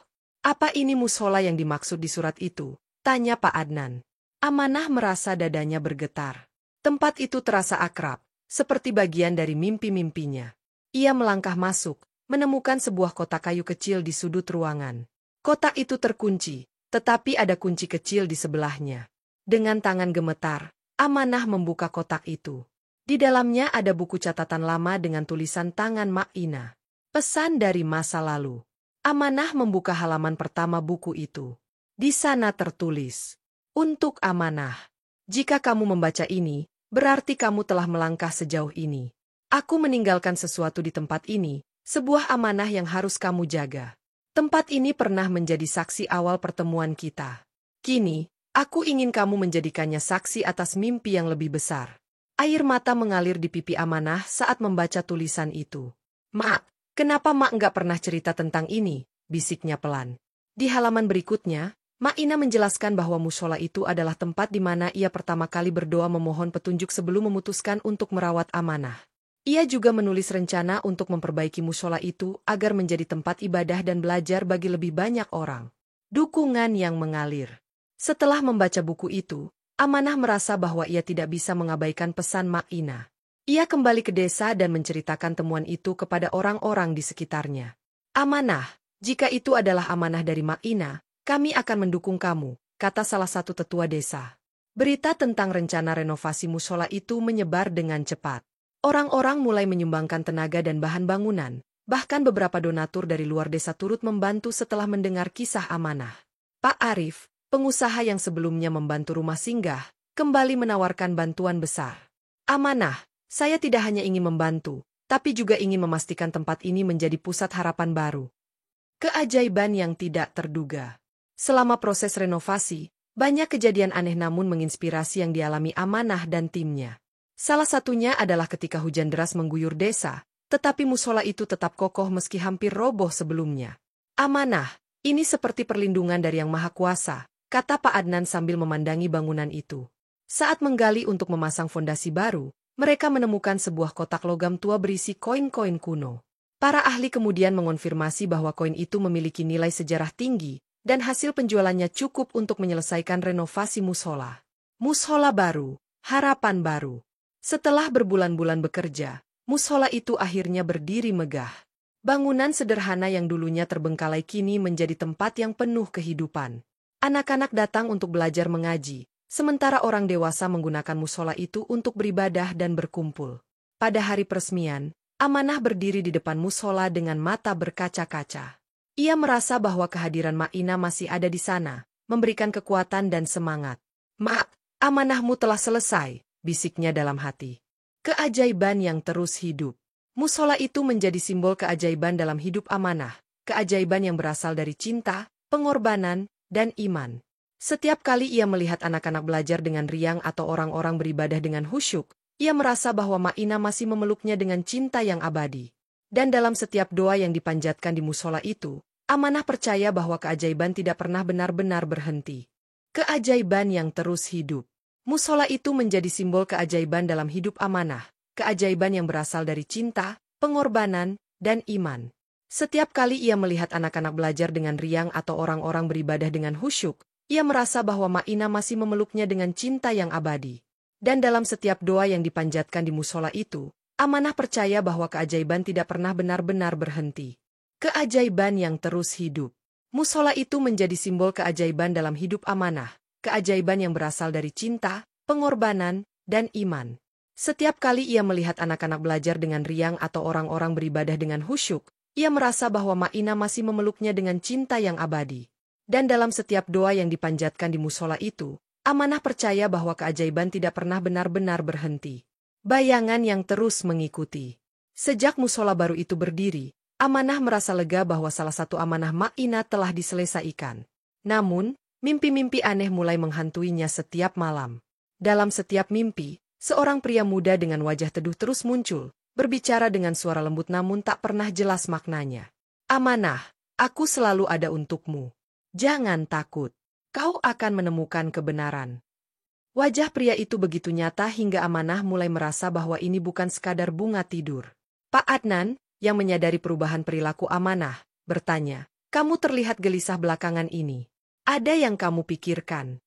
Apa ini mushola yang dimaksud di surat itu? Tanya Pak Adnan. Amanah merasa dadanya bergetar. Tempat itu terasa akrab, seperti bagian dari mimpi-mimpinya. Ia melangkah masuk, menemukan sebuah kotak kayu kecil di sudut ruangan. Kotak itu terkunci, tetapi ada kunci kecil di sebelahnya. Dengan tangan gemetar, Amanah membuka kotak itu. Di dalamnya ada buku catatan lama dengan tulisan tangan Mak Ina. Pesan dari masa lalu. Amanah membuka halaman pertama buku itu. Di sana tertulis, untuk Amanah. Jika kamu membaca ini, berarti kamu telah melangkah sejauh ini. Aku meninggalkan sesuatu di tempat ini, sebuah amanah yang harus kamu jaga. Tempat ini pernah menjadi saksi awal pertemuan kita. Kini, aku ingin kamu menjadikannya saksi atas mimpi yang lebih besar. Air mata mengalir di pipi Amanah saat membaca tulisan itu. Mak, kenapa Mak nggak pernah cerita tentang ini? Bisiknya pelan. Di halaman berikutnya, Mak Ina menjelaskan bahwa mushola itu adalah tempat di mana ia pertama kali berdoa memohon petunjuk sebelum memutuskan untuk merawat Amanah. Ia juga menulis rencana untuk memperbaiki mushola itu agar menjadi tempat ibadah dan belajar bagi lebih banyak orang. Dukungan yang mengalir. Setelah membaca buku itu, Amanah merasa bahwa ia tidak bisa mengabaikan pesan Mak Ina. Ia kembali ke desa dan menceritakan temuan itu kepada orang-orang di sekitarnya. Amanah, jika itu adalah amanah dari Mak Ina, kami akan mendukung kamu, kata salah satu tetua desa. Berita tentang rencana renovasi musola itu menyebar dengan cepat. Orang-orang mulai menyumbangkan tenaga dan bahan bangunan, bahkan beberapa donatur dari luar desa turut membantu setelah mendengar kisah amanah. Pak Arif, pengusaha yang sebelumnya membantu rumah singgah, kembali menawarkan bantuan besar. Amanah, saya tidak hanya ingin membantu, tapi juga ingin memastikan tempat ini menjadi pusat harapan baru. Keajaiban yang tidak terduga. Selama proses renovasi, banyak kejadian aneh namun menginspirasi yang dialami Amanah dan timnya. Salah satunya adalah ketika hujan deras mengguyur desa, tetapi musola itu tetap kokoh meski hampir roboh sebelumnya. Amanah, ini seperti perlindungan dari Yang Maha Kuasa, kata Pak Adnan sambil memandangi bangunan itu. Saat menggali untuk memasang fondasi baru, mereka menemukan sebuah kotak logam tua berisi koin-koin kuno. Para ahli kemudian mengonfirmasi bahwa koin itu memiliki nilai sejarah tinggi, dan hasil penjualannya cukup untuk menyelesaikan renovasi musola. Musola baru, harapan baru. Setelah berbulan-bulan bekerja, musola itu akhirnya berdiri megah. Bangunan sederhana yang dulunya terbengkalai kini menjadi tempat yang penuh kehidupan. Anak-anak datang untuk belajar mengaji, sementara orang dewasa menggunakan musola itu untuk beribadah dan berkumpul. Pada hari peresmian, Amanah berdiri di depan musola dengan mata berkaca-kaca. Ia merasa bahwa kehadiran Mak Ina masih ada di sana, memberikan kekuatan dan semangat. "Mak, amanahmu telah selesai," bisiknya dalam hati. Keajaiban yang terus hidup. Musola itu menjadi simbol keajaiban dalam hidup Amanah, keajaiban yang berasal dari cinta, pengorbanan, dan iman. Setiap kali ia melihat anak-anak belajar dengan riang atau orang-orang beribadah dengan khusyuk, ia merasa bahwa Mak Ina masih memeluknya dengan cinta yang abadi. Dan dalam setiap doa yang dipanjatkan di musola itu, Amanah percaya bahwa keajaiban tidak pernah benar-benar berhenti. Keajaiban yang terus hidup. Musola itu menjadi simbol keajaiban dalam hidup Amanah, keajaiban yang berasal dari cinta, pengorbanan, dan iman. Setiap kali ia melihat anak-anak belajar dengan riang atau orang-orang beribadah dengan khusyuk, ia merasa bahwa Mak Ina masih memeluknya dengan cinta yang abadi. Dan dalam setiap doa yang dipanjatkan di musola itu, Amanah percaya bahwa keajaiban tidak pernah benar-benar berhenti. Keajaiban yang terus hidup. Musola itu menjadi simbol keajaiban dalam hidup Amanah, keajaiban yang berasal dari cinta, pengorbanan, dan iman. Setiap kali ia melihat anak-anak belajar dengan riang atau orang-orang beribadah dengan khusyuk, ia merasa bahwa Mak Ina masih memeluknya dengan cinta yang abadi. Dan dalam setiap doa yang dipanjatkan di musola itu, Amanah percaya bahwa keajaiban tidak pernah benar-benar berhenti. Bayangan yang terus mengikuti. Sejak musola baru itu berdiri, Amanah merasa lega bahwa salah satu amanah Mak Ina telah diselesaikan. Namun, mimpi-mimpi aneh mulai menghantuinya setiap malam. Dalam setiap mimpi, seorang pria muda dengan wajah teduh terus muncul, berbicara dengan suara lembut namun tak pernah jelas maknanya. "Amanah, aku selalu ada untukmu. Jangan takut. Kau akan menemukan kebenaran." Wajah pria itu begitu nyata hingga Amanah mulai merasa bahwa ini bukan sekadar bunga tidur. Pak Adnan, yang menyadari perubahan perilaku Amanah, bertanya, "Kamu terlihat gelisah belakangan ini. Ada yang kamu pikirkan?"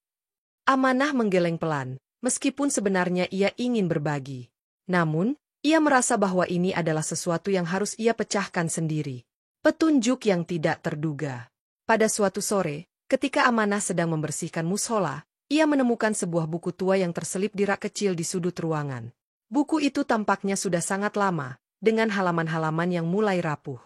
Amanah menggeleng pelan, meskipun sebenarnya ia ingin berbagi. Namun, ia merasa bahwa ini adalah sesuatu yang harus ia pecahkan sendiri. Petunjuk yang tidak terduga. Pada suatu sore, ketika Amanah sedang membersihkan musola, ia menemukan sebuah buku tua yang terselip di rak kecil di sudut ruangan. Buku itu tampaknya sudah sangat lama, dengan halaman-halaman yang mulai rapuh.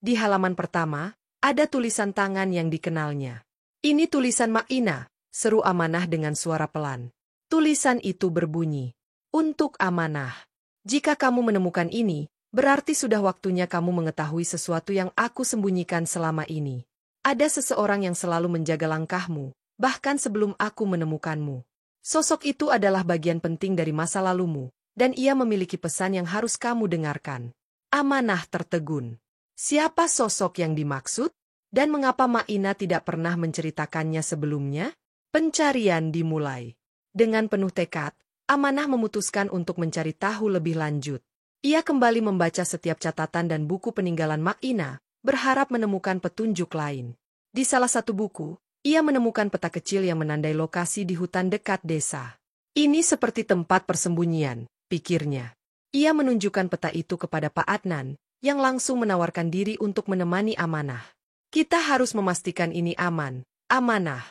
Di halaman pertama, ada tulisan tangan yang dikenalnya. "Ini tulisan Mak Ina," seru Amanah dengan suara pelan. Tulisan itu berbunyi, "Untuk Amanah. Jika kamu menemukan ini, berarti sudah waktunya kamu mengetahui sesuatu yang aku sembunyikan selama ini. Ada seseorang yang selalu menjaga langkahmu, bahkan sebelum aku menemukanmu. Sosok itu adalah bagian penting dari masa lalumu, dan ia memiliki pesan yang harus kamu dengarkan." Amanah tertegun. Siapa sosok yang dimaksud? Dan mengapa Mak Ina tidak pernah menceritakannya sebelumnya? Pencarian dimulai. Dengan penuh tekad, Amanah memutuskan untuk mencari tahu lebih lanjut. Ia kembali membaca setiap catatan dan buku peninggalan Mak Ina, berharap menemukan petunjuk lain. Di salah satu buku, ia menemukan peta kecil yang menandai lokasi di hutan dekat desa. "Ini seperti tempat persembunyian," pikirnya. Ia menunjukkan peta itu kepada Pak Adnan, yang langsung menawarkan diri untuk menemani Amanah. "Kita harus memastikan ini aman, Amanah.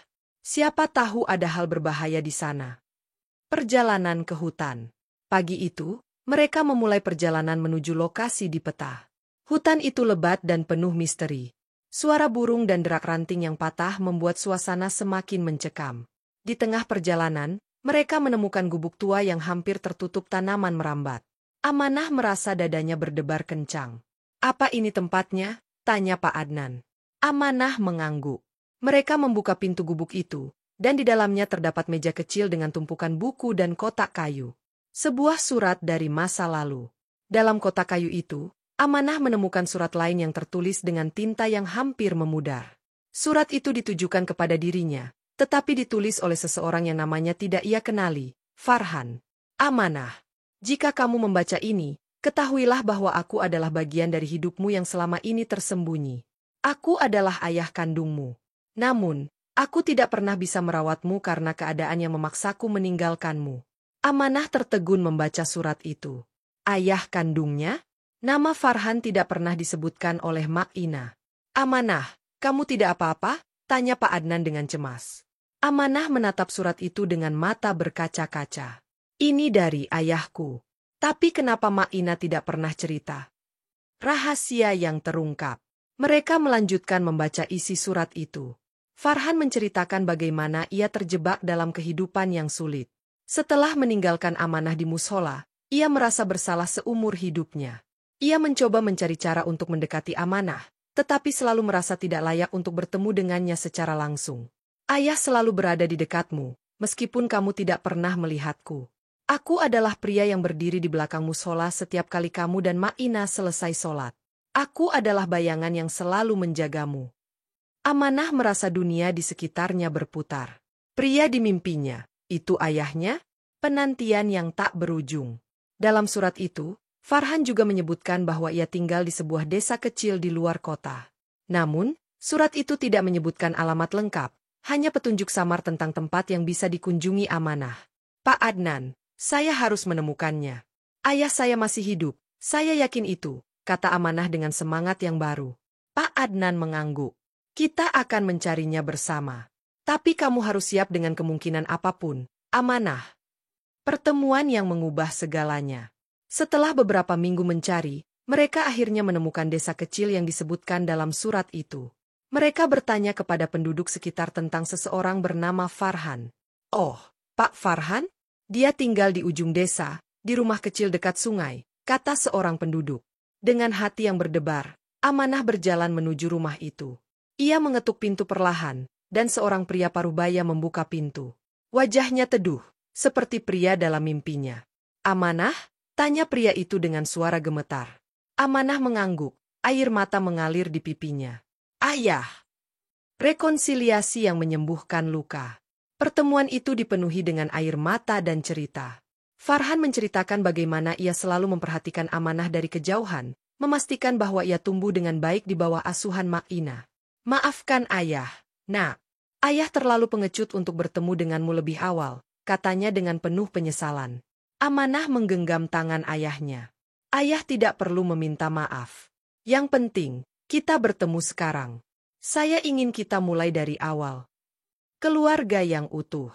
Siapa tahu ada hal berbahaya di sana." Perjalanan ke hutan. Pagi itu, mereka memulai perjalanan menuju lokasi di peta. Hutan itu lebat dan penuh misteri. Suara burung dan derak ranting yang patah membuat suasana semakin mencekam. Di tengah perjalanan, mereka menemukan gubuk tua yang hampir tertutup tanaman merambat. Amanah merasa dadanya berdebar kencang. "Apa ini tempatnya?" tanya Pak Adnan. Amanah mengangguk. Mereka membuka pintu gubuk itu, dan di dalamnya terdapat meja kecil dengan tumpukan buku dan kotak kayu. Sebuah surat dari masa lalu. Dalam kotak kayu itu, Amanah menemukan surat lain yang tertulis dengan tinta yang hampir memudar. Surat itu ditujukan kepada dirinya, tetapi ditulis oleh seseorang yang namanya tidak ia kenali, Farhan. "Amanah, jika kamu membaca ini, ketahuilah bahwa aku adalah bagian dari hidupmu yang selama ini tersembunyi. Aku adalah ayah kandungmu. Namun, aku tidak pernah bisa merawatmu karena keadaan yang memaksaku meninggalkanmu." Amanah tertegun membaca surat itu. Ayah kandungnya? Nama Farhan tidak pernah disebutkan oleh Mak Ina. "Amanah, kamu tidak apa-apa?" tanya Pak Adnan dengan cemas. Amanah menatap surat itu dengan mata berkaca-kaca. "Ini dari ayahku. Tapi kenapa Mak Ina tidak pernah cerita?" Rahasia yang terungkap. Mereka melanjutkan membaca isi surat itu. Farhan menceritakan bagaimana ia terjebak dalam kehidupan yang sulit. Setelah meninggalkan Amanah di musola, ia merasa bersalah seumur hidupnya. Ia mencoba mencari cara untuk mendekati Amanah, tetapi selalu merasa tidak layak untuk bertemu dengannya secara langsung. "Ayah selalu berada di dekatmu, meskipun kamu tidak pernah melihatku. Aku adalah pria yang berdiri di belakang musola setiap kali kamu dan Mak Ina selesai sholat. Aku adalah bayangan yang selalu menjagamu." Amanah merasa dunia di sekitarnya berputar. Pria di mimpinya, itu ayahnya? Penantian yang tak berujung. Dalam surat itu, Farhan juga menyebutkan bahwa ia tinggal di sebuah desa kecil di luar kota. Namun, surat itu tidak menyebutkan alamat lengkap, hanya petunjuk samar tentang tempat yang bisa dikunjungi Amanah. "Pak Adnan, saya harus menemukannya. Ayah saya masih hidup, saya yakin itu," kata Amanah dengan semangat yang baru. Pak Adnan mengangguk. "Kita akan mencarinya bersama. Tapi kamu harus siap dengan kemungkinan apapun, Amanah." Pertemuan yang mengubah segalanya. Setelah beberapa minggu mencari, mereka akhirnya menemukan desa kecil yang disebutkan dalam surat itu. Mereka bertanya kepada penduduk sekitar tentang seseorang bernama Farhan. "Oh, Pak Farhan? Dia tinggal di ujung desa, di rumah kecil dekat sungai," kata seorang penduduk. Dengan hati yang berdebar, Amanah berjalan menuju rumah itu. Ia mengetuk pintu perlahan, dan seorang pria parubaya membuka pintu. Wajahnya teduh, seperti pria dalam mimpinya. "Amanah?" tanya pria itu dengan suara gemetar. Amanah mengangguk, air mata mengalir di pipinya. "Ayah!" Rekonsiliasi yang menyembuhkan luka. Pertemuan itu dipenuhi dengan air mata dan cerita. Farhan menceritakan bagaimana ia selalu memperhatikan Amanah dari kejauhan, memastikan bahwa ia tumbuh dengan baik di bawah asuhan Mak Ina. "Maafkan ayah, Nak. Ayah terlalu pengecut untuk bertemu denganmu lebih awal," katanya dengan penuh penyesalan. Amanah menggenggam tangan ayahnya. "Ayah tidak perlu meminta maaf. Yang penting, kita bertemu sekarang. Saya ingin kita mulai dari awal." Keluarga yang utuh.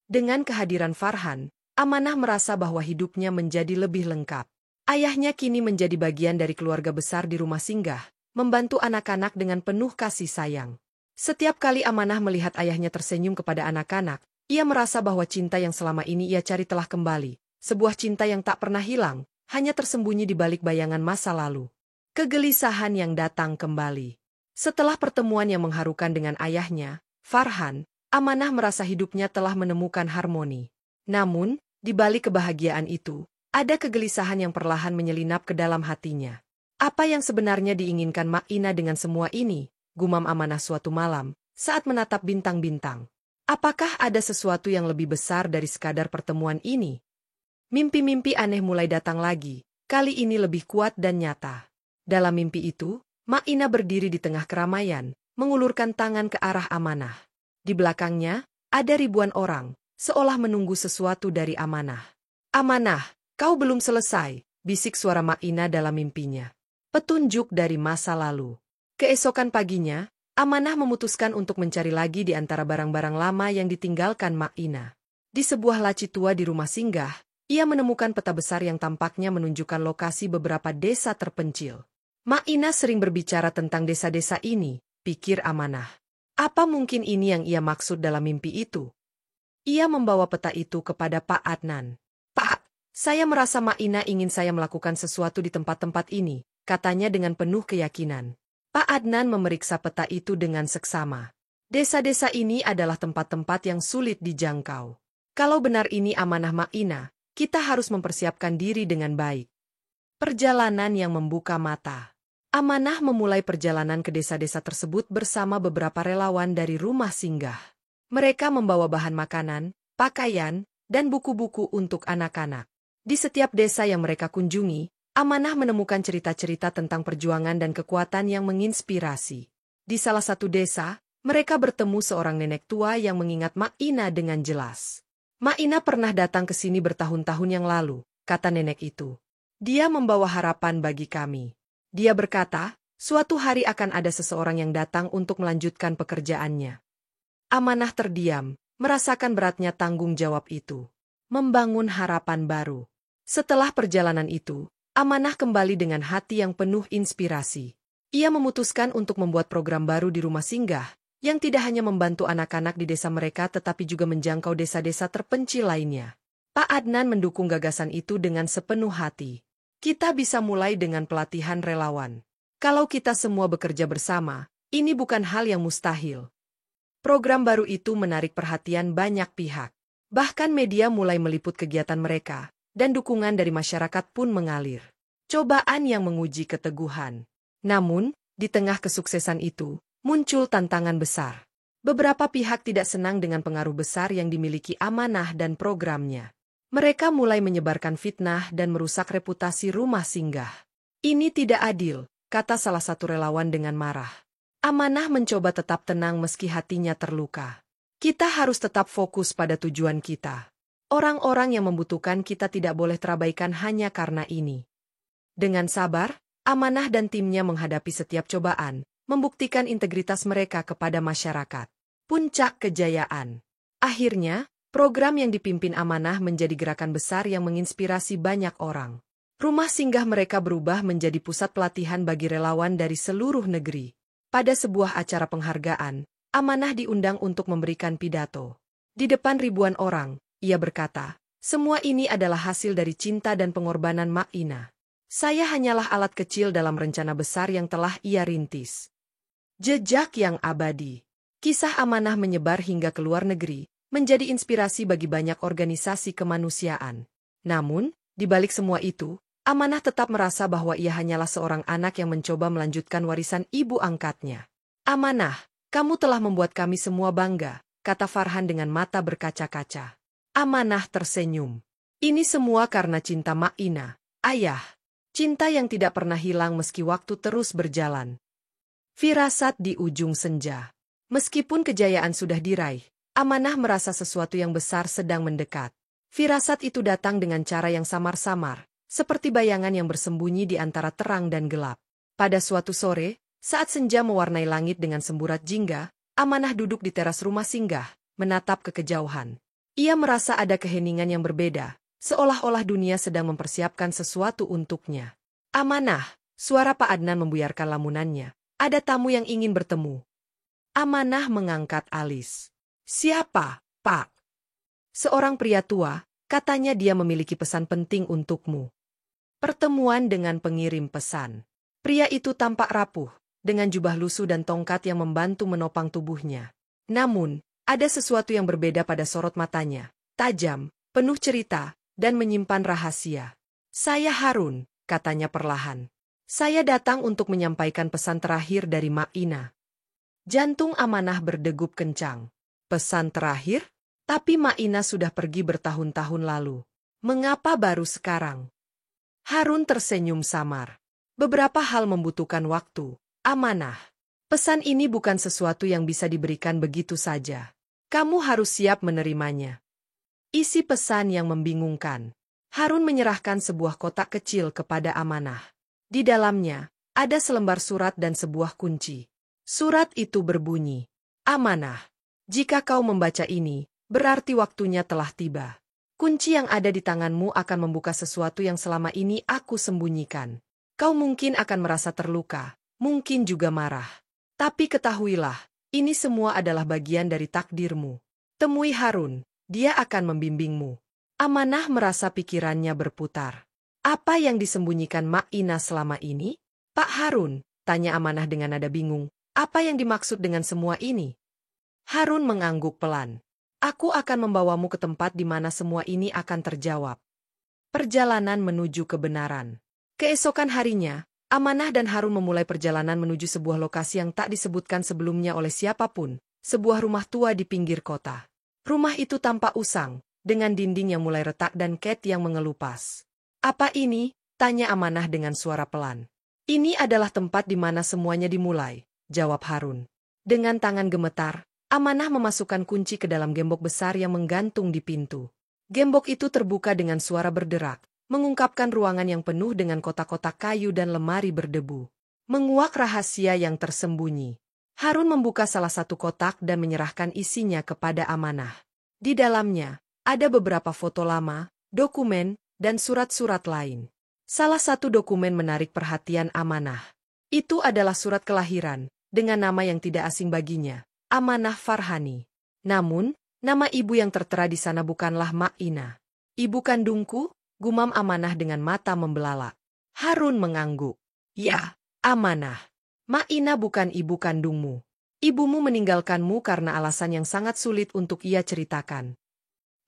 Dengan kehadiran Farhan, Amanah merasa bahwa hidupnya menjadi lebih lengkap. Ayahnya kini menjadi bagian dari keluarga besar di rumah singgah, membantu anak-anak dengan penuh kasih sayang. Setiap kali Amanah melihat ayahnya tersenyum kepada anak-anak, ia merasa bahwa cinta yang selama ini ia cari telah kembali. Sebuah cinta yang tak pernah hilang, hanya tersembunyi di balik bayangan masa lalu. Kegelisahan yang datang kembali. Setelah pertemuan yang mengharukan dengan ayahnya, Farhan, Amanah merasa hidupnya telah menemukan harmoni. Namun, di balik kebahagiaan itu, ada kegelisahan yang perlahan menyelinap ke dalam hatinya. "Apa yang sebenarnya diinginkan Mak Ina dengan semua ini?" gumam Amanah suatu malam, saat menatap bintang-bintang. "Apakah ada sesuatu yang lebih besar dari sekadar pertemuan ini?" Mimpi-mimpi aneh mulai datang lagi, kali ini lebih kuat dan nyata. Dalam mimpi itu, Mak Ina berdiri di tengah keramaian, mengulurkan tangan ke arah Amanah. Di belakangnya, ada ribuan orang, seolah menunggu sesuatu dari Amanah. "Amanah, kau belum selesai," bisik suara Mak Ina dalam mimpinya. Petunjuk dari masa lalu. Keesokan paginya, Amanah memutuskan untuk mencari lagi di antara barang-barang lama yang ditinggalkan Mak Ina. Di sebuah laci tua di rumah singgah, ia menemukan peta besar yang tampaknya menunjukkan lokasi beberapa desa terpencil. Mak Ina sering berbicara tentang desa-desa ini, pikir Amanah. Apa mungkin ini yang ia maksud dalam mimpi itu? Ia membawa peta itu kepada Pak Adnan. Pak, saya merasa Mak Ina ingin saya melakukan sesuatu di tempat-tempat ini, katanya dengan penuh keyakinan. Pak Adnan memeriksa peta itu dengan seksama. Desa-desa ini adalah tempat-tempat yang sulit dijangkau. Kalau benar ini amanah Mak Ina, kita harus mempersiapkan diri dengan baik. Perjalanan yang membuka mata. Amanah memulai perjalanan ke desa-desa tersebut bersama beberapa relawan dari rumah singgah. Mereka membawa bahan makanan, pakaian, dan buku-buku untuk anak-anak. Di setiap desa yang mereka kunjungi, Amanah menemukan cerita-cerita tentang perjuangan dan kekuatan yang menginspirasi. Di salah satu desa, mereka bertemu seorang nenek tua yang mengingat Mak Ina dengan jelas. Mak Ina pernah datang ke sini bertahun-tahun yang lalu, kata nenek itu. Dia membawa harapan bagi kami. Dia berkata, suatu hari akan ada seseorang yang datang untuk melanjutkan pekerjaannya. Amanah terdiam, merasakan beratnya tanggung jawab itu. Membangun harapan baru. Setelah perjalanan itu, Amanah kembali dengan hati yang penuh inspirasi. Ia memutuskan untuk membuat program baru di rumah singgah, yang tidak hanya membantu anak-anak di desa mereka tetapi juga menjangkau desa-desa terpencil lainnya. Pak Adnan mendukung gagasan itu dengan sepenuh hati. Kita bisa mulai dengan pelatihan relawan. Kalau kita semua bekerja bersama, ini bukan hal yang mustahil. Program baru itu menarik perhatian banyak pihak. Bahkan media mulai meliput kegiatan mereka, dan dukungan dari masyarakat pun mengalir. Cobaan yang menguji keteguhan. Namun, di tengah kesuksesan itu, muncul tantangan besar. Beberapa pihak tidak senang dengan pengaruh besar yang dimiliki Amanah dan programnya. Mereka mulai menyebarkan fitnah dan merusak reputasi rumah singgah. Ini tidak adil, kata salah satu relawan dengan marah. Amanah mencoba tetap tenang meski hatinya terluka. Kita harus tetap fokus pada tujuan kita. Orang-orang yang membutuhkan kita tidak boleh terabaikan hanya karena ini. Dengan sabar, Amanah dan timnya menghadapi setiap cobaan, membuktikan integritas mereka kepada masyarakat. Puncak kejayaan. Akhirnya, program yang dipimpin Amanah menjadi gerakan besar yang menginspirasi banyak orang. Rumah singgah mereka berubah menjadi pusat pelatihan bagi relawan dari seluruh negeri. Pada sebuah acara penghargaan, Amanah diundang untuk memberikan pidato. Di depan ribuan orang, ia berkata, semua ini adalah hasil dari cinta dan pengorbanan Mak Ina. Saya hanyalah alat kecil dalam rencana besar yang telah ia rintis. Jejak yang abadi. Kisah Amanah menyebar hingga ke luar negeri, menjadi inspirasi bagi banyak organisasi kemanusiaan. Namun, di balik semua itu, Amanah tetap merasa bahwa ia hanyalah seorang anak yang mencoba melanjutkan warisan ibu angkatnya. Amanah, kamu telah membuat kami semua bangga, kata Farhan dengan mata berkaca-kaca. Amanah tersenyum. Ini semua karena cinta Mak Ina, ayah. Cinta yang tidak pernah hilang meski waktu terus berjalan. Firasat di ujung senja. Meskipun kejayaan sudah diraih, Amanah merasa sesuatu yang besar sedang mendekat. Firasat itu datang dengan cara yang samar-samar, seperti bayangan yang bersembunyi di antara terang dan gelap. Pada suatu sore, saat senja mewarnai langit dengan semburat jingga, Amanah duduk di teras rumah singgah, menatap ke kejauhan. Ia merasa ada keheningan yang berbeda, seolah-olah dunia sedang mempersiapkan sesuatu untuknya. Amanah, suara Pak Adnan membuyarkan lamunannya. Ada tamu yang ingin bertemu. Amanah mengangkat alis. Siapa, Pak? Seorang pria tua, katanya dia memiliki pesan penting untukmu. Pertemuan dengan pengirim pesan. Pria itu tampak rapuh, dengan jubah lusuh dan tongkat yang membantu menopang tubuhnya. Namun, ada sesuatu yang berbeda pada sorot matanya. Tajam, penuh cerita, dan menyimpan rahasia. Saya Harun, katanya perlahan. Saya datang untuk menyampaikan pesan terakhir dari Mak Ina. Jantung Amanah berdegup kencang. Pesan terakhir? Tapi Mak Ina sudah pergi bertahun-tahun lalu. Mengapa baru sekarang? Harun tersenyum samar. Beberapa hal membutuhkan waktu. Amanah. Pesan ini bukan sesuatu yang bisa diberikan begitu saja. Kamu harus siap menerimanya. Isi pesan yang membingungkan. Harun menyerahkan sebuah kotak kecil kepada Amanah. Di dalamnya, ada selembar surat dan sebuah kunci. Surat itu berbunyi, Amanah. Jika kau membaca ini, Berarti waktunya telah tiba. Kunci yang ada di tanganmu akan membuka sesuatu yang selama ini aku sembunyikan. Kau mungkin akan merasa terluka, mungkin juga marah. Tapi ketahuilah, ini semua adalah bagian dari takdirmu. Temui Harun, dia akan membimbingmu. Amanah merasa pikirannya berputar. Apa yang disembunyikan Ma'ina selama ini? Pak Harun, tanya Amanah dengan nada bingung, apa yang dimaksud dengan semua ini? Harun mengangguk pelan. Aku akan membawamu ke tempat di mana semua ini akan terjawab. Perjalanan menuju kebenaran. Keesokan harinya, Amanah dan Harun memulai perjalanan menuju sebuah lokasi yang tak disebutkan sebelumnya oleh siapapun, sebuah rumah tua di pinggir kota. Rumah itu tampak usang, dengan dinding yang mulai retak dan cat yang mengelupas. Apa ini? Tanya Amanah dengan suara pelan. Ini adalah tempat di mana semuanya dimulai, jawab Harun. Dengan tangan gemetar, Amanah memasukkan kunci ke dalam gembok besar yang menggantung di pintu. Gembok itu terbuka dengan suara berderak, mengungkapkan ruangan yang penuh dengan kotak-kotak kayu dan lemari berdebu. Menguak rahasia yang tersembunyi. Harun membuka salah satu kotak dan menyerahkan isinya kepada Amanah. Di dalamnya, ada beberapa foto lama, dokumen, dan surat-surat lain. Salah satu dokumen menarik perhatian Amanah. Itu adalah surat kelahiran, dengan nama yang tidak asing baginya. Amanah Farhani. Namun, nama ibu yang tertera di sana bukanlah Ma'ina. Ibu kandungku, gumam Amanah dengan mata membelalak. Harun mengangguk. Ya, Amanah. Ma'ina bukan ibu kandungmu. Ibumu meninggalkanmu karena alasan yang sangat sulit untuk ia ceritakan.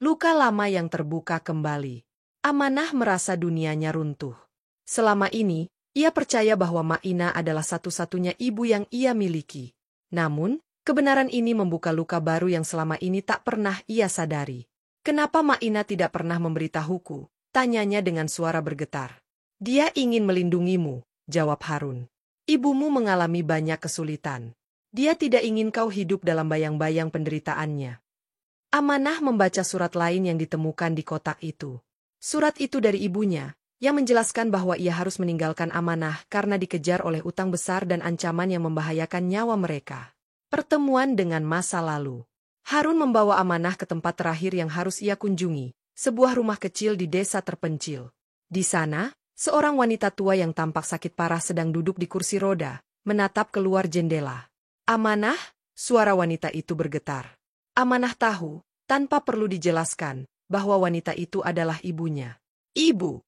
Luka lama yang terbuka kembali. Amanah merasa dunianya runtuh. Selama ini, ia percaya bahwa Ma'ina adalah satu-satunya ibu yang ia miliki. Namun, kebenaran ini membuka luka baru yang selama ini tak pernah ia sadari. Kenapa Ma'ina tidak pernah memberitahuku? Tanyanya dengan suara bergetar. Dia ingin melindungimu, jawab Harun. Ibumu mengalami banyak kesulitan. Dia tidak ingin kau hidup dalam bayang-bayang penderitaannya. Amanah membaca surat lain yang ditemukan di kotak itu. Surat itu dari ibunya, yang menjelaskan bahwa ia harus meninggalkan Amanah karena dikejar oleh utang besar dan ancaman yang membahayakan nyawa mereka. Pertemuan dengan masa lalu. Harun membawa Amanah ke tempat terakhir yang harus ia kunjungi, sebuah rumah kecil di desa terpencil. Di sana, seorang wanita tua yang tampak sakit parah sedang duduk di kursi roda, menatap keluar jendela. Amanah, suara wanita itu bergetar. Amanah tahu, tanpa perlu dijelaskan, bahwa wanita itu adalah ibunya. Ibu.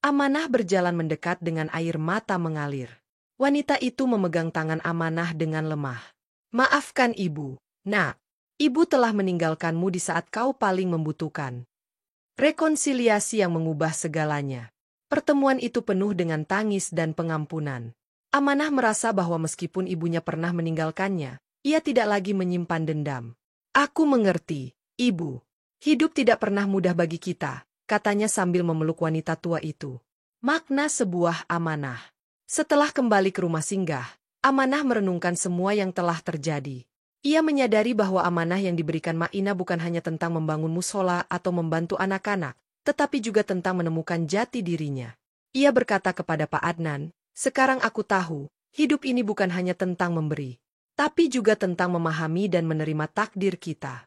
Amanah berjalan mendekat dengan air mata mengalir. Wanita itu memegang tangan Amanah dengan lemah. Maafkan ibu, nak. Ibu telah meninggalkanmu di saat kau paling membutuhkan. Rekonsiliasi yang mengubah segalanya. Pertemuan itu penuh dengan tangis dan pengampunan. Amanah merasa bahwa meskipun ibunya pernah meninggalkannya, ia tidak lagi menyimpan dendam. Aku mengerti, ibu. Hidup tidak pernah mudah bagi kita, katanya sambil memeluk wanita tua itu. Makna sebuah amanah. Setelah kembali ke rumah singgah, Amanah merenungkan semua yang telah terjadi. Ia menyadari bahwa amanah yang diberikan Ma'ina bukan hanya tentang membangun musola atau membantu anak-anak, tetapi juga tentang menemukan jati dirinya. Ia berkata kepada Pak Adnan, sekarang aku tahu, hidup ini bukan hanya tentang memberi, tapi juga tentang memahami dan menerima takdir kita.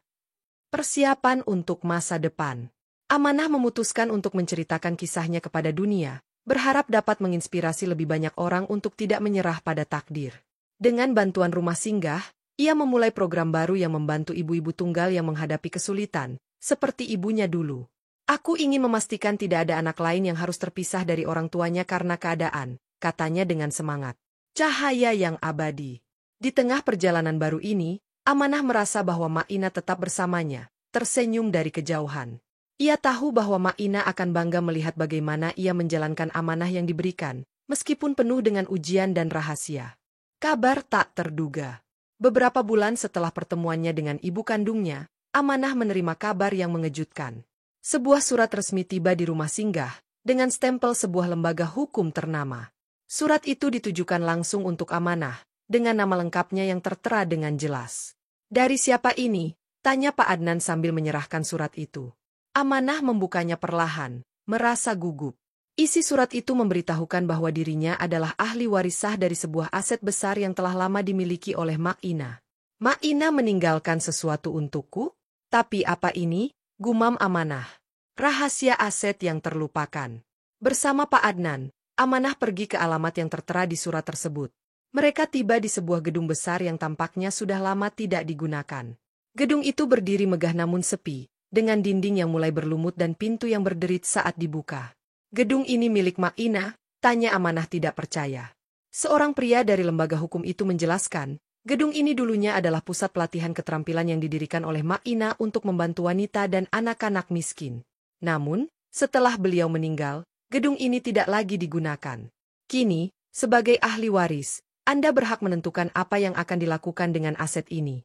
Persiapan untuk masa depan. Amanah memutuskan untuk menceritakan kisahnya kepada dunia, berharap dapat menginspirasi lebih banyak orang untuk tidak menyerah pada takdir. Dengan bantuan rumah singgah, ia memulai program baru yang membantu ibu-ibu tunggal yang menghadapi kesulitan, seperti ibunya dulu. Aku ingin memastikan tidak ada anak lain yang harus terpisah dari orang tuanya karena keadaan, katanya dengan semangat. Cahaya yang abadi. Di tengah perjalanan baru ini, Amanah merasa bahwa Ma'ina tetap bersamanya, tersenyum dari kejauhan. Ia tahu bahwa Ma'ina akan bangga melihat bagaimana ia menjalankan amanah yang diberikan, meskipun penuh dengan ujian dan rahasia. Kabar tak terduga. Beberapa bulan setelah pertemuannya dengan ibu kandungnya, Amanah menerima kabar yang mengejutkan. Sebuah surat resmi tiba di rumah singgah, dengan stempel sebuah lembaga hukum ternama. Surat itu ditujukan langsung untuk Amanah, dengan nama lengkapnya yang tertera dengan jelas. Dari siapa ini? Tanya Pak Adnan sambil menyerahkan surat itu. Amanah membukanya perlahan, merasa gugup. Isi surat itu memberitahukan bahwa dirinya adalah ahli waris sah dari sebuah aset besar yang telah lama dimiliki oleh Ma'ina. Ma'ina meninggalkan sesuatu untukku? Tapi apa ini? Gumam Amanah. Rahasia aset yang terlupakan. Bersama Pak Adnan, Amanah pergi ke alamat yang tertera di surat tersebut. Mereka tiba di sebuah gedung besar yang tampaknya sudah lama tidak digunakan. Gedung itu berdiri megah namun sepi, dengan dinding yang mulai berlumut dan pintu yang berderit saat dibuka. "Gedung ini milik Mak Ina?" tanya Amanah tidak percaya. Seorang pria dari lembaga hukum itu menjelaskan, gedung ini dulunya adalah pusat pelatihan keterampilan yang didirikan oleh Mak Ina untuk membantu wanita dan anak-anak miskin. Namun, setelah beliau meninggal, gedung ini tidak lagi digunakan. Kini, sebagai ahli waris, Anda berhak menentukan apa yang akan dilakukan dengan aset ini.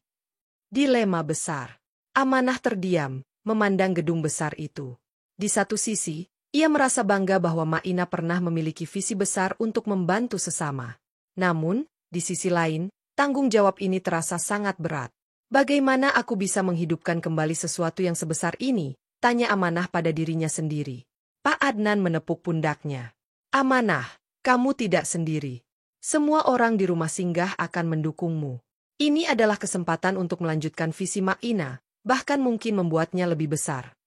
Dilema besar. Amanah terdiam, memandang gedung besar itu. Di satu sisi, ia merasa bangga bahwa Mak Ina pernah memiliki visi besar untuk membantu sesama. Namun, di sisi lain, tanggung jawab ini terasa sangat berat. "Bagaimana aku bisa menghidupkan kembali sesuatu yang sebesar ini?" tanya Amanah pada dirinya sendiri. Pak Adnan menepuk pundaknya. "Amanah, kamu tidak sendiri. Semua orang di rumah singgah akan mendukungmu. Ini adalah kesempatan untuk melanjutkan visi Mak Ina, bahkan mungkin membuatnya lebih besar.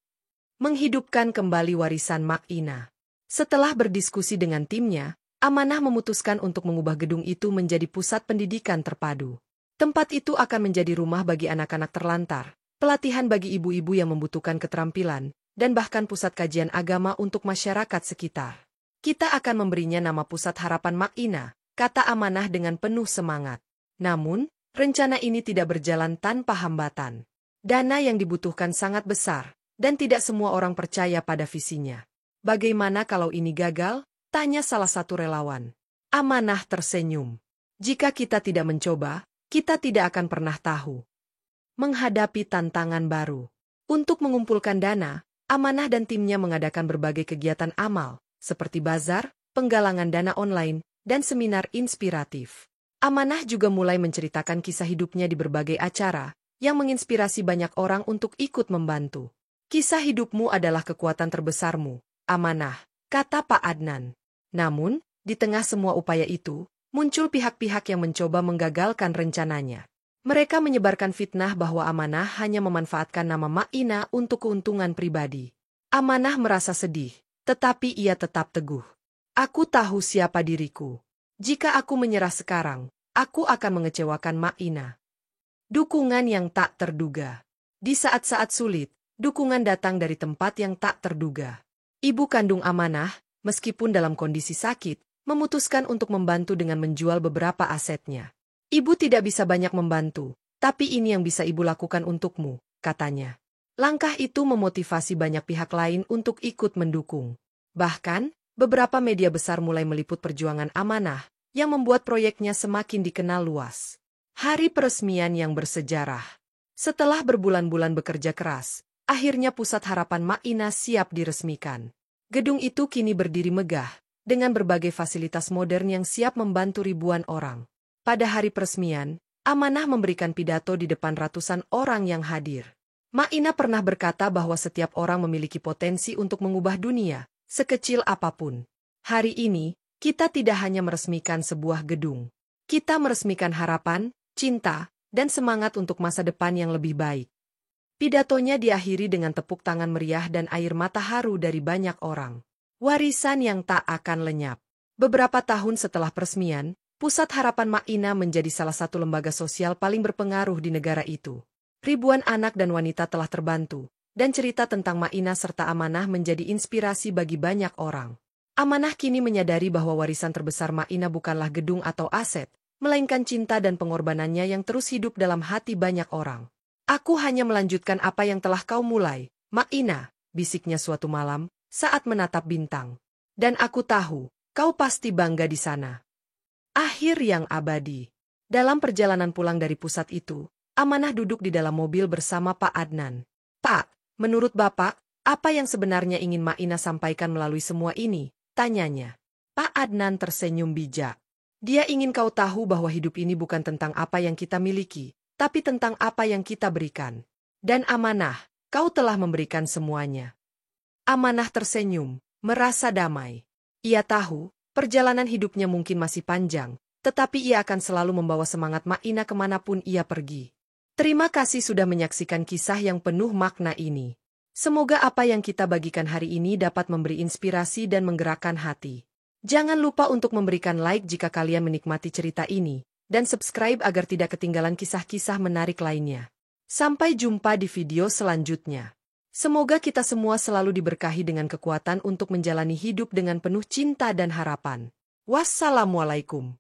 Menghidupkan kembali warisan Mak Ina." Setelah berdiskusi dengan timnya, Amanah memutuskan untuk mengubah gedung itu menjadi pusat pendidikan terpadu. Tempat itu akan menjadi rumah bagi anak-anak terlantar, pelatihan bagi ibu-ibu yang membutuhkan keterampilan, dan bahkan pusat kajian agama untuk masyarakat sekitar. "Kita akan memberinya nama Pusat Harapan Mak Ina," kata Amanah dengan penuh semangat. Namun, rencana ini tidak berjalan tanpa hambatan. Dana yang dibutuhkan sangat besar, dan tidak semua orang percaya pada visinya. "Bagaimana kalau ini gagal?" tanya salah satu relawan. Amanah tersenyum. "Jika kita tidak mencoba, kita tidak akan pernah tahu." Menghadapi tantangan baru. Untuk mengumpulkan dana, Amanah dan timnya mengadakan berbagai kegiatan amal, seperti bazar, penggalangan dana online, dan seminar inspiratif. Amanah juga mulai menceritakan kisah hidupnya di berbagai acara, yang menginspirasi banyak orang untuk ikut membantu. "Kisah hidupmu adalah kekuatan terbesarmu, Amanah," kata Pak Adnan. Namun, di tengah semua upaya itu, muncul pihak-pihak yang mencoba menggagalkan rencananya. Mereka menyebarkan fitnah bahwa Amanah hanya memanfaatkan nama Mak Ina untuk keuntungan pribadi. Amanah merasa sedih, tetapi ia tetap teguh. "Aku tahu siapa diriku. Jika aku menyerah sekarang, aku akan mengecewakan Mak Ina." Dukungan yang tak terduga. Di saat-saat sulit, dukungan datang dari tempat yang tak terduga. Ibu kandung Amanah, meskipun dalam kondisi sakit, memutuskan untuk membantu dengan menjual beberapa asetnya. "Ibu tidak bisa banyak membantu, tapi ini yang bisa ibu lakukan untukmu," katanya. Langkah itu memotivasi banyak pihak lain untuk ikut mendukung. Bahkan, beberapa media besar mulai meliput perjuangan Amanah, yang membuat proyeknya semakin dikenal luas. Hari peresmian yang bersejarah. Setelah berbulan-bulan bekerja keras, akhirnya Pusat Harapan Mak Ina siap diresmikan. Gedung itu kini berdiri megah, dengan berbagai fasilitas modern yang siap membantu ribuan orang. Pada hari peresmian, Amanah memberikan pidato di depan ratusan orang yang hadir. Mak Ina pernah berkata bahwa setiap orang memiliki potensi untuk mengubah dunia, sekecil apapun. Hari ini, kita tidak hanya meresmikan sebuah gedung. Kita meresmikan harapan, cinta, dan semangat untuk masa depan yang lebih baik. Pidatonya diakhiri dengan tepuk tangan meriah dan air mata haru dari banyak orang. Warisan yang tak akan lenyap. Beberapa tahun setelah peresmian, Pusat Harapan Mak Ina menjadi salah satu lembaga sosial paling berpengaruh di negara itu. Ribuan anak dan wanita telah terbantu, dan cerita tentang Mak Ina serta Amanah menjadi inspirasi bagi banyak orang. Amanah kini menyadari bahwa warisan terbesar Mak Ina bukanlah gedung atau aset, melainkan cinta dan pengorbanannya yang terus hidup dalam hati banyak orang. "Aku hanya melanjutkan apa yang telah kau mulai, Mak Ina," bisiknya suatu malam, saat menatap bintang. "Dan aku tahu, kau pasti bangga di sana." Akhir yang abadi. Dalam perjalanan pulang dari pusat itu, Amanah duduk di dalam mobil bersama Pak Adnan. "Pak, menurut Bapak, apa yang sebenarnya ingin Mak Ina sampaikan melalui semua ini?" tanyanya. Pak Adnan tersenyum bijak. "Dia ingin kau tahu bahwa hidup ini bukan tentang apa yang kita miliki, tapi tentang apa yang kita berikan. Dan Amanah, kau telah memberikan semuanya." Amanah tersenyum, merasa damai. Ia tahu, perjalanan hidupnya mungkin masih panjang, tetapi ia akan selalu membawa semangat Mak Ina kemanapun ia pergi. Terima kasih sudah menyaksikan kisah yang penuh makna ini. Semoga apa yang kita bagikan hari ini dapat memberi inspirasi dan menggerakkan hati. Jangan lupa untuk memberikan like jika kalian menikmati cerita ini, dan subscribe agar tidak ketinggalan kisah-kisah menarik lainnya. Sampai jumpa di video selanjutnya. Semoga kita semua selalu diberkahi dengan kekuatan untuk menjalani hidup dengan penuh cinta dan harapan. Wassalamualaikum.